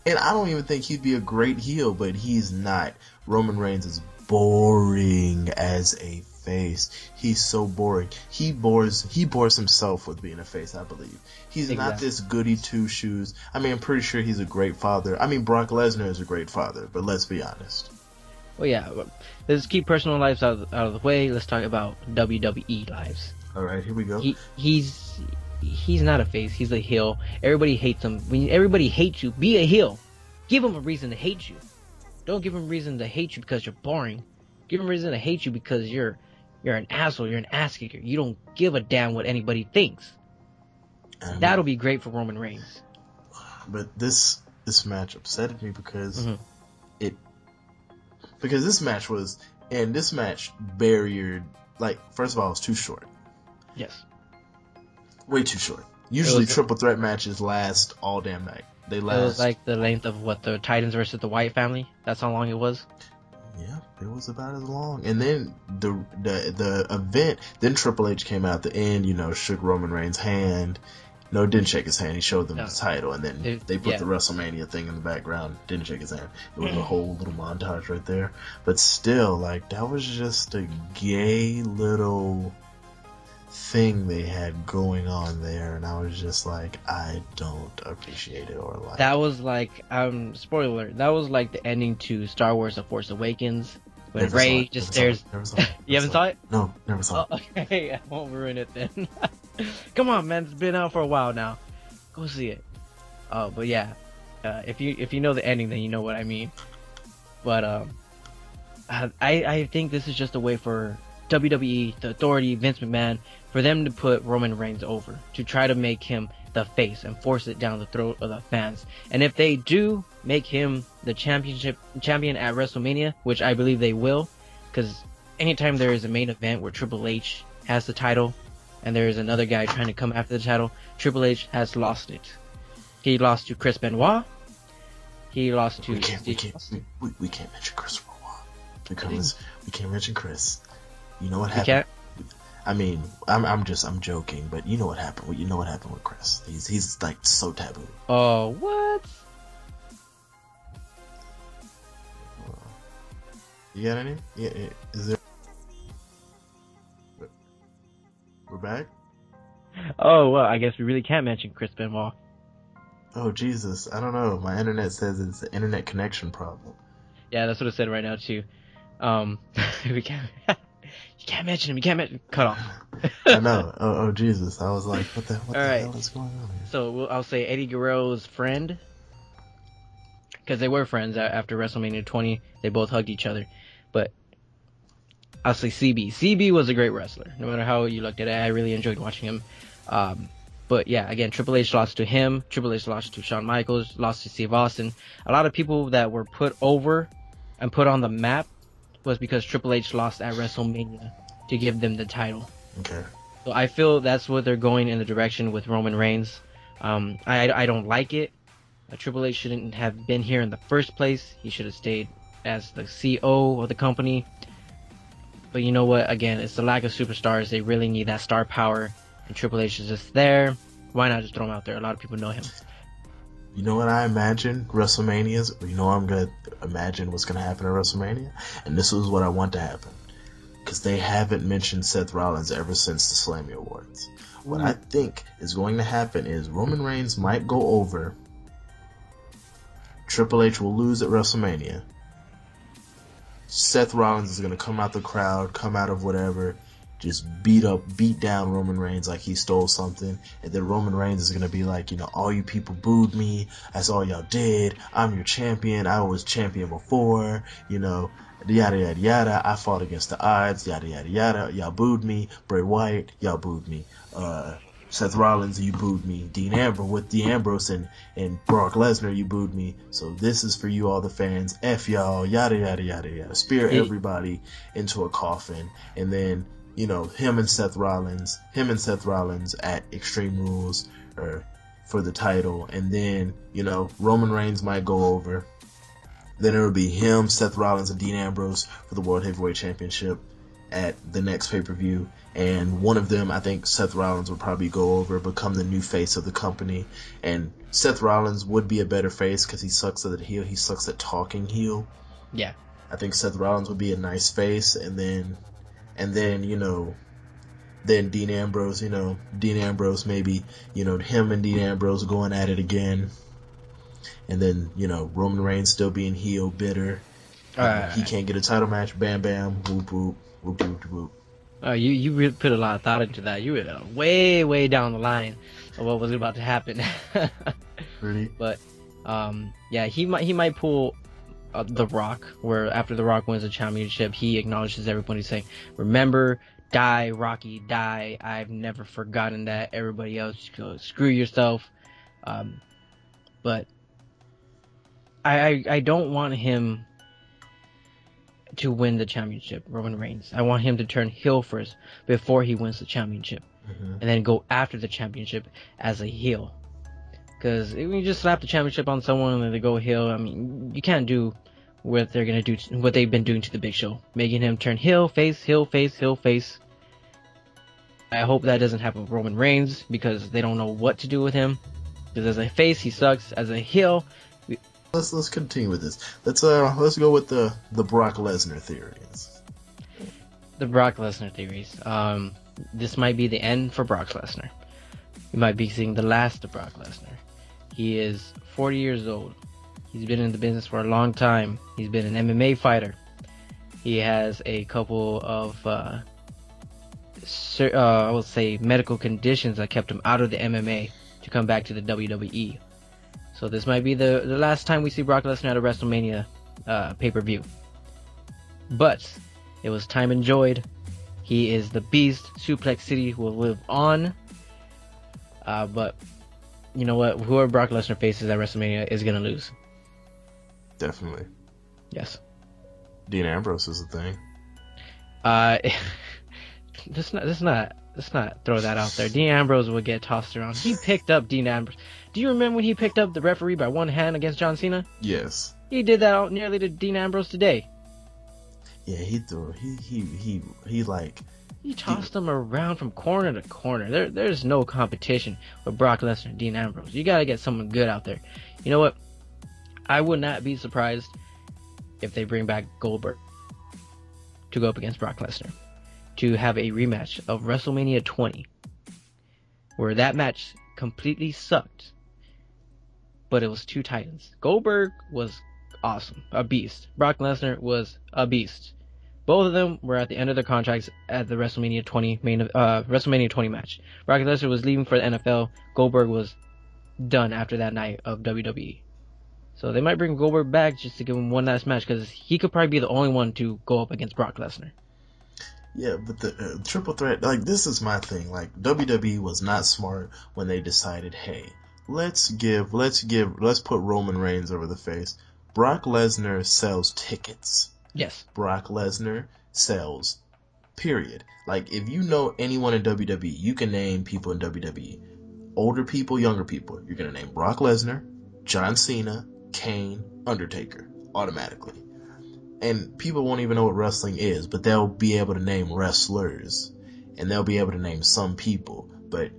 And I don't even think he'd be a great heel, but he's not. Roman Reigns is boring as a face. He's so boring. He bores himself with being a face, I believe. He's not this goody two shoes. I mean, I'm pretty sure he's a great father. I mean, Brock Lesnar is a great father, but let's be honest. Well, yeah. Let's keep personal lives out of the way. Let's talk about WWE lives. All right, here we go. He's not a face. He's a heel. Everybody hates him. When everybody hates you, be a heel. Give them a reason to hate you. Don't give them a reason to hate you because you're boring. Give him reason to hate you because you're an asshole. You're an ass kicker. You don't give a damn what anybody thinks. That'll be great for Roman Reigns. But this match upsetted me because because this match barriered, like, first of all, it was too short. Yes. Way too short. Usually triple threat matches last all damn night. They last. It was like the length of what the Titans versus the Wyatt family. That's how long it was. Yeah, it was about as long. And then the event, then Triple H came out at the end, shook Roman Reigns' hand. No, didn't shake his hand. He showed them the title, and then they put the WrestleMania thing in the background. Didn't shake his hand. It was a whole little montage right there. But still, like, that was just a gay little thing they had going on there, and I was just like, I don't appreciate it or like. That was like, spoiler alert, that was like the ending to Star Wars: The Force Awakens when Rey just stares. You haven't saw it? No, never saw it. Okay, I won't ruin it then. Come on, man, it's been out for a while now. Go see it. But yeah, if you know the ending, then you know what I mean. But I think this is just a way for WWE, the Authority, Vince McMahon, for them to put Roman Reigns over, to try to make him the face and force it down the throat of the fans. And if they do make him the champion at WrestleMania, which I believe they will, because anytime there is a main event where Triple H has the title and there is another guy trying to come after the title, Triple H has lost it. He lost to Chris Benoit. He lost to... We can't mention Chris Benoit because we can't mention Chris. You know what happened? I mean, I'm joking, but you know what happened. You know what happened with Chris. He's like so taboo. Oh, what? You got any? Yeah. Is there? We're back. Oh well, I guess we really can't mention Chris Benoit. Oh Jesus, I don't know. My internet says it's an internet connection problem. Yeah, that's what it said right now too. We can't. You can't mention him. You can't mention. Cut off. I know. Oh Jesus! I was like, what the hell is going on here? So I'll say Eddie Guerrero's friend, because they were friends after WrestleMania 20. They both hugged each other. But I'll say CB. CB was a great wrestler. No matter how you looked at it, I really enjoyed watching him. But yeah, again, Triple H lost to him. Triple H lost to Shawn Michaels. Lost to Steve Austin. A lot of people that were put over and put on the map was because Triple H lost at WrestleMania to give them the title. Okay. So I feel that's what they're going in the direction with Roman Reigns. I don't like it. Triple H shouldn't have been here in the first place. He should have stayed as the CEO of the company. But you know what? Again, it's the lack of superstars. They really need that star power. And Triple H is just there. Why not just throw him out there? A lot of people know him. You know what I imagine WrestleMania's? You know I'm going to imagine what's going to happen at WrestleMania? And this is what I want to happen. Because they haven't mentioned Seth Rollins ever since the Slammy Awards. What I think is going to happen is Roman Reigns might go over. Triple H will lose at WrestleMania. Seth Rollins is going to come out the crowd, come out of whatever, just beat down Roman Reigns like he stole something. And then Roman Reigns is going to be like, all you people booed me. That's all y'all did. I'm your champion. I was champion before, yada, yada, yada. I fought against the odds, yada, yada, yada. Y'all booed me. Bray Wyatt, y'all booed me. Seth Rollins, you booed me. Dean Ambrose and Brock Lesnar, you booed me. So this is for you, all the fans. F y'all, yada, yada, yada, yada. Spear everybody into a coffin. And then, him and Seth Rollins at Extreme Rules for the title. And then, Roman Reigns might go over. Then it'll be him, Seth Rollins, and Dean Ambrose for the World Heavyweight Championship at the next pay-per-view. And one of them, I think Seth Rollins would probably go over, become the new face of the company. And Seth Rollins would be a better face because he sucks at heel. He sucks at talking heel. Yeah. I think Seth Rollins would be a nice face. And then Dean Ambrose, maybe, him and Dean Ambrose going at it again. And then, Roman Reigns still being heel, bitter. He can't get a title match. Bam, bam, whoop, whoop, whoop, whoop, whoop. You really put a lot of thought into that. You were way, way down the line of what was about to happen. Really? But, yeah, he might pull The Rock, where after The Rock wins the championship, he acknowledges everybody saying, "Remember, die, Rocky, die. I've never forgotten that. Everybody else, go screw yourself." But I don't want him to win the championship, Roman Reigns. I want him to turn heel first before he wins the championship, and then go after the championship as a heel. Because if you just slap the championship on someone and then they go heel, I mean, you can't do what they're gonna do, what they've been doing to the Big Show, making him turn heel, face, heel, face, heel, face. I hope that doesn't happen with Roman Reigns, because they don't know what to do with him. Because as a face, he sucks. As a heel, let's continue with this. Let's go with the Brock Lesnar theories. The Brock Lesnar theories. This might be the end for Brock Lesnar. You might be seeing the last of Brock Lesnar. He is 40 years old. He's been in the business for a long time. He's been an MMA fighter. He has a couple of, I would say, medical conditions that kept him out of the MMA to come back to the WWE. So this might be the last time we see Brock Lesnar at a WrestleMania pay-per-view. But it was time enjoyed. He is the beast. Suplex City will live on. But you know what? Whoever Brock Lesnar faces at WrestleMania is gonna lose. Definitely. Yes. Dean Ambrose is a thing. Let's not throw that out there. Dean Ambrose will get tossed around. He picked up Dean Ambrose. Do you remember when he picked up the referee by one hand against John Cena? Yes. He did that out nearly to Dean Ambrose today. Yeah, he threw. He tossed him around from corner to corner. There's no competition with Brock Lesnar and Dean Ambrose. You gotta get someone good out there. You know what? I would not be surprised if they bring back Goldberg to go up against Brock Lesnar, to have a rematch of WrestleMania 20, where that match completely sucked, but it was two titans. Goldberg was awesome, a beast. Brock Lesnar was a beast. Both of them were at the end of their contracts at the WrestleMania 20 match. Brock Lesnar was leaving for the NFL. Goldberg was done after that night of WWE. So they might bring Goldberg back just to give him one last match, because he could probably be the only one to go up against Brock Lesnar. Yeah, but the triple threat, like, this is my thing. Like, WWE was not smart when they decided, hey, let's put Roman Reigns over the face. Brock Lesnar sells tickets. Yes. Brock Lesnar sells, period. Like, if you know anyone in WWE, you can name people in WWE. Older people, younger people. You're going to name Brock Lesnar, John Cena, Kane, Undertaker, automatically. And people won't even know what wrestling is, but they'll be able to name wrestlers. And they'll be able to name some people. But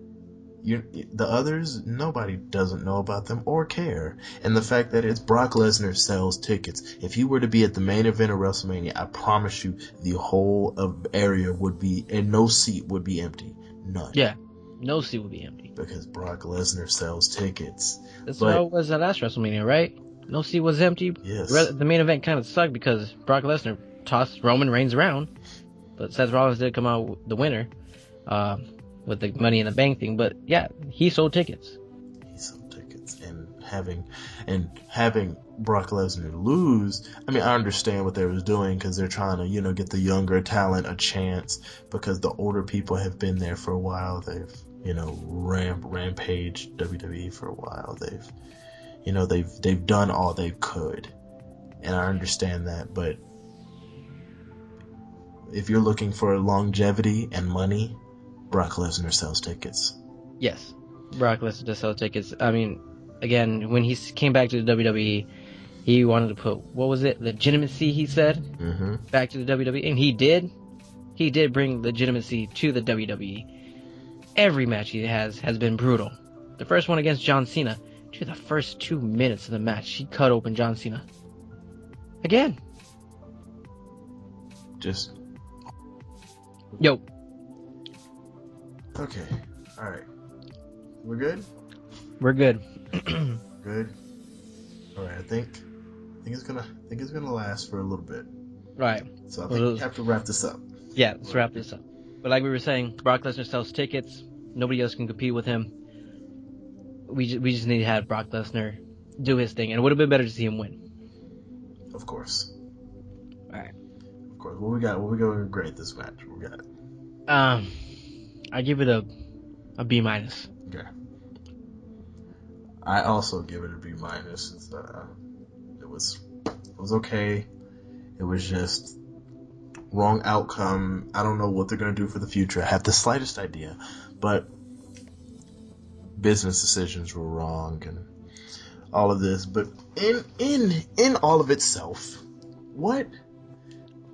the others, nobody doesn't know about them or care. And the fact that it's Brock Lesnar sells tickets. If he were to be at the main event of WrestleMania, I promise you the whole area would be, and no seat would be empty. None. Yeah, no seat would be empty. Because Brock Lesnar sells tickets. That's how it was at last WrestleMania, right? No seat was empty. Yes. The main event kind of sucked because Brock Lesnar tossed Roman Reigns around. But Seth Rollins did come out the winner. With the Money in the Bank thing, but yeah, he sold tickets. And having Brock Lesnar lose, I mean, I understand what they was doing, because they're trying to, get the younger talent a chance, because the older people have been there for a while. They've, rampaged WWE for a while. They've done all they could, and I understand that. But if you're looking for longevity and money, Brock Lesnar sells tickets. Yes, Brock Lesnar does sell tickets. I mean, again, when he came back to the WWE, he wanted to put, what was it, legitimacy, he said, back to the WWE, and he did. He did bring legitimacy to the WWE. Every match he has been brutal. The first one against John Cena, to the first 2 minutes of the match, he cut open John Cena. Again. Yo. Okay. All right. We're good? We're good. Good. All right. I think it's gonna last for a little bit. Right. So I think we have to wrap this up. Yeah, let's wrap this up. But like we were saying, Brock Lesnar sells tickets. Nobody else can compete with him. We just need to have Brock Lesnar do his thing, and it would have been better to see him win. Of course. All right. Of course. What we got? What we going to grade this match? What we got? I give it a B minus. Okay. I also give it a B minus. It was okay. It was just wrong outcome. I don't know what they're gonna do for the future. I have the slightest idea, but business decisions were wrong and all of this. But in all of itself, what?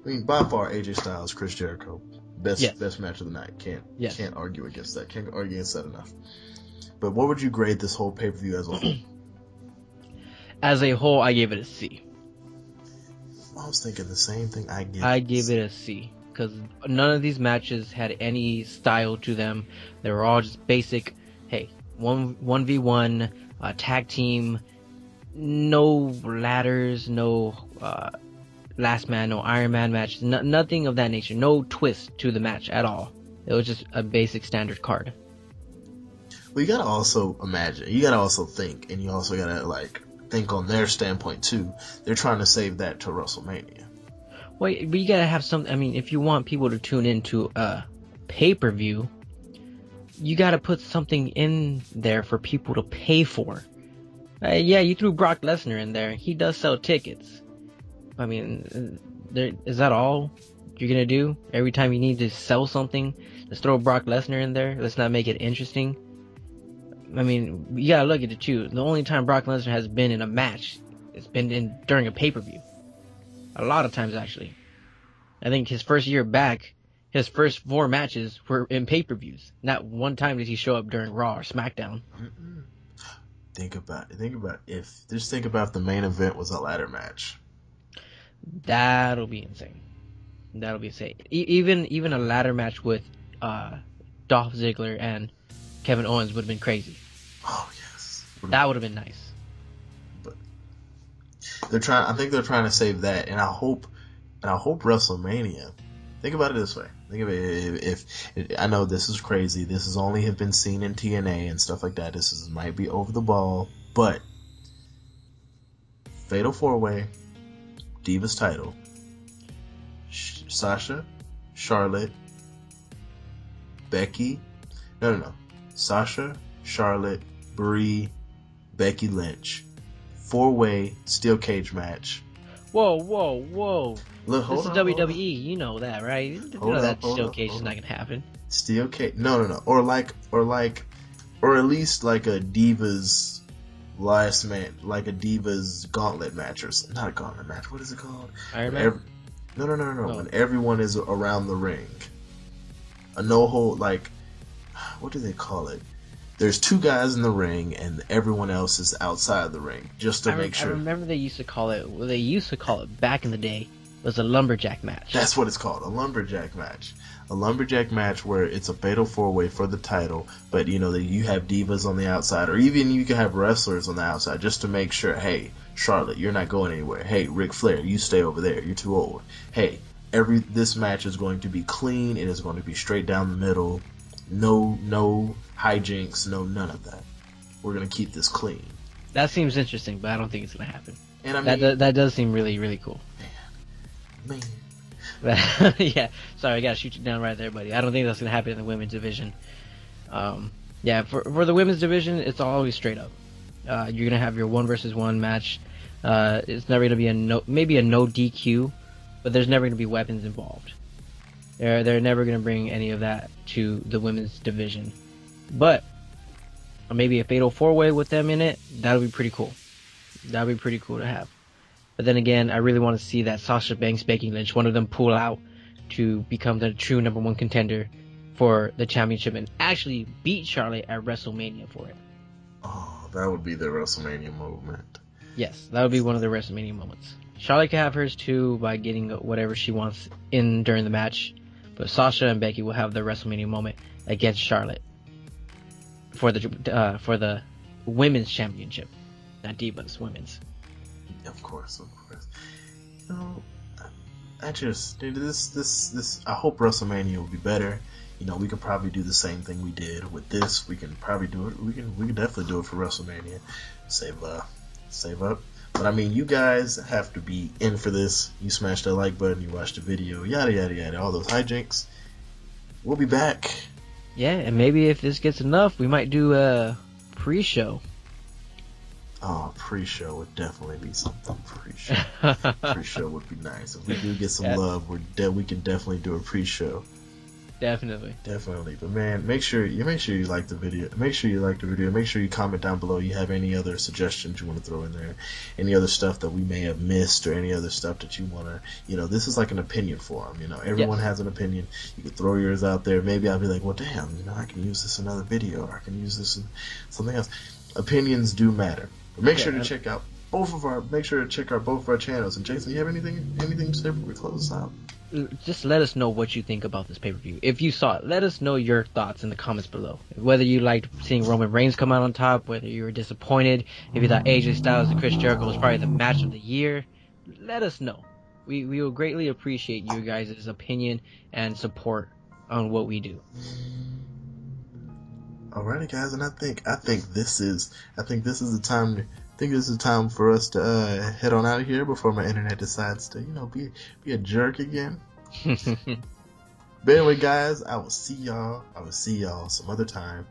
I mean, by far, AJ Styles, Chris Jericho, best match of the night. Can't argue against that. Can't argue against that enough. But what would you grade this whole pay-per-view as a whole? As a whole, I gave it a C. I was thinking the same thing. I gave it a C because none of these matches had any style to them. They were all just basic. Hey, 1v1 tag team, no ladders, no last man, no Iron Man match, nothing of that nature. No twist to the match at all. It was just a basic standard card. Well, you gotta also imagine. You gotta also think, and you also gotta think on their standpoint too. They're trying to save that to WrestleMania. Well, but you gotta have some. I mean, if you want people to tune into a pay-per-view, you gotta put something in there for people to pay for. Yeah, you threw Brock Lesnar in there. He does sell tickets. I mean, is that all you're gonna do? Every time you need to sell something, let's throw Brock Lesnar in there. Let's not make it interesting. I mean, you gotta look at it too. The only time Brock Lesnar has been in a match, it's been during a pay-per-view. A lot of times, actually. I think his first year back, his first 4 matches were in pay-per-views. Not one time did he show up during Raw or SmackDown. Think about if the main event was a ladder match. That'll be insane. That'll be insane. Even a ladder match with Dolph Ziggler and Kevin Owens would have been crazy. Oh yes, that would have been nice. But I think they're trying to save that, and I hope WrestleMania. Think about it this way. Think of it. If I know this is crazy, this has only have been seen in TNA and stuff like that. Might be over the ball, but Fatal 4-Way, Divas title, Sasha, Charlotte, Becky. No. Sasha, Charlotte, Brie, Becky Lynch, 4-way steel cage match. Whoa! Look, this is WWE. You know that, right? You know that steel cage is not gonna happen. Steel cage? No. Or at least like a Divas last man, like a Divas gauntlet match or something. Not a gauntlet match. What is it called? Iron Man? No. When everyone is around the ring, a no hold what do they call it? There's 2 guys in the ring and everyone else is outside the ring just to make sure. I remember they used to call it back in the day was a lumberjack match. That's what it's called, a lumberjack match. A lumberjack match where it's a fatal 4-way for the title, but you have divas on the outside, or even you can have wrestlers on the outside just to make sure, hey, Charlotte, you're not going anywhere. Hey, Ric Flair, you stay over there. You're too old. Hey, this match is going to be clean. It is going to be straight down the middle. No hijinks, none of that. We're gonna keep this clean. That seems interesting, but I don't think it's gonna happen. And I mean, that does seem really, really cool. Man. Yeah, sorry, I gotta shoot you down right there, buddy. I don't think that's gonna happen in the women's division. Yeah, for the women's division, it's always straight up. You're gonna have your 1 versus 1 match. It's never gonna be maybe a no DQ, but there's never gonna be weapons involved. They're never going to bring any of that to the women's division. But maybe a fatal 4-way with them in it, that would be pretty cool. That would be pretty cool to have. But then again, I really want to see that Sasha Banks, Becky Lynch, one of them pull out to become the true number 1 contender for the championship and actually beat Charlotte at WrestleMania for it. Oh, that would be the WrestleMania moment. Yes, that would be one of the WrestleMania moments. Charlotte can have hers too by getting whatever she wants in during the match. But Sasha and Becky will have their WrestleMania moment against Charlotte for the women's championship, not Divas, women's. Of course. I hope WrestleMania will be better. We could probably do the same thing we did with this. We can probably do it. We can definitely do it for WrestleMania. Save up. But I mean, you guys have to be in for this. You smash that like button, you watch the video, yada yada yada, all those hijinks. We'll be back. Yeah, and maybe if this gets enough, we might do a pre-show. Oh, pre-show would definitely be something. Pre-show, pre-show would be nice. If we do get some love, we can definitely do a pre-show. Definitely. But man, make sure you like the video. Make sure you comment down below. You have any other suggestions you want to throw in there, any other stuff that we may have missed, or any other stuff that you want to. This is like an opinion forum. Everyone has an opinion. You can throw yours out there. Maybe I'll be like, well, damn, I can use this in another video, or I can use this in something else. Opinions do matter. But make sure to check out both of our channels. And Jason, you have anything to say before we close this out? Just let us know what you think about this pay-per-view. If you saw it, let us know your thoughts in the comments below. Whether you liked seeing Roman Reigns come out on top, whether you were disappointed, if you thought AJ Styles and Chris Jericho was probably the match of the year, let us know. We will greatly appreciate you guys' opinion and support on what we do. Alrighty, guys, and I think this is the time. I think this is the time for us to head on out of here before my internet decides to, be a jerk again. But anyway, guys, I will see y'all some other time.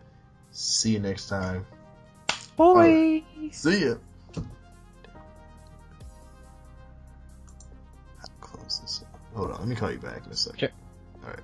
See you next time. Bye. Right. See ya. I'll close this up. Hold on, let me call you back in a second. Sure. Alright.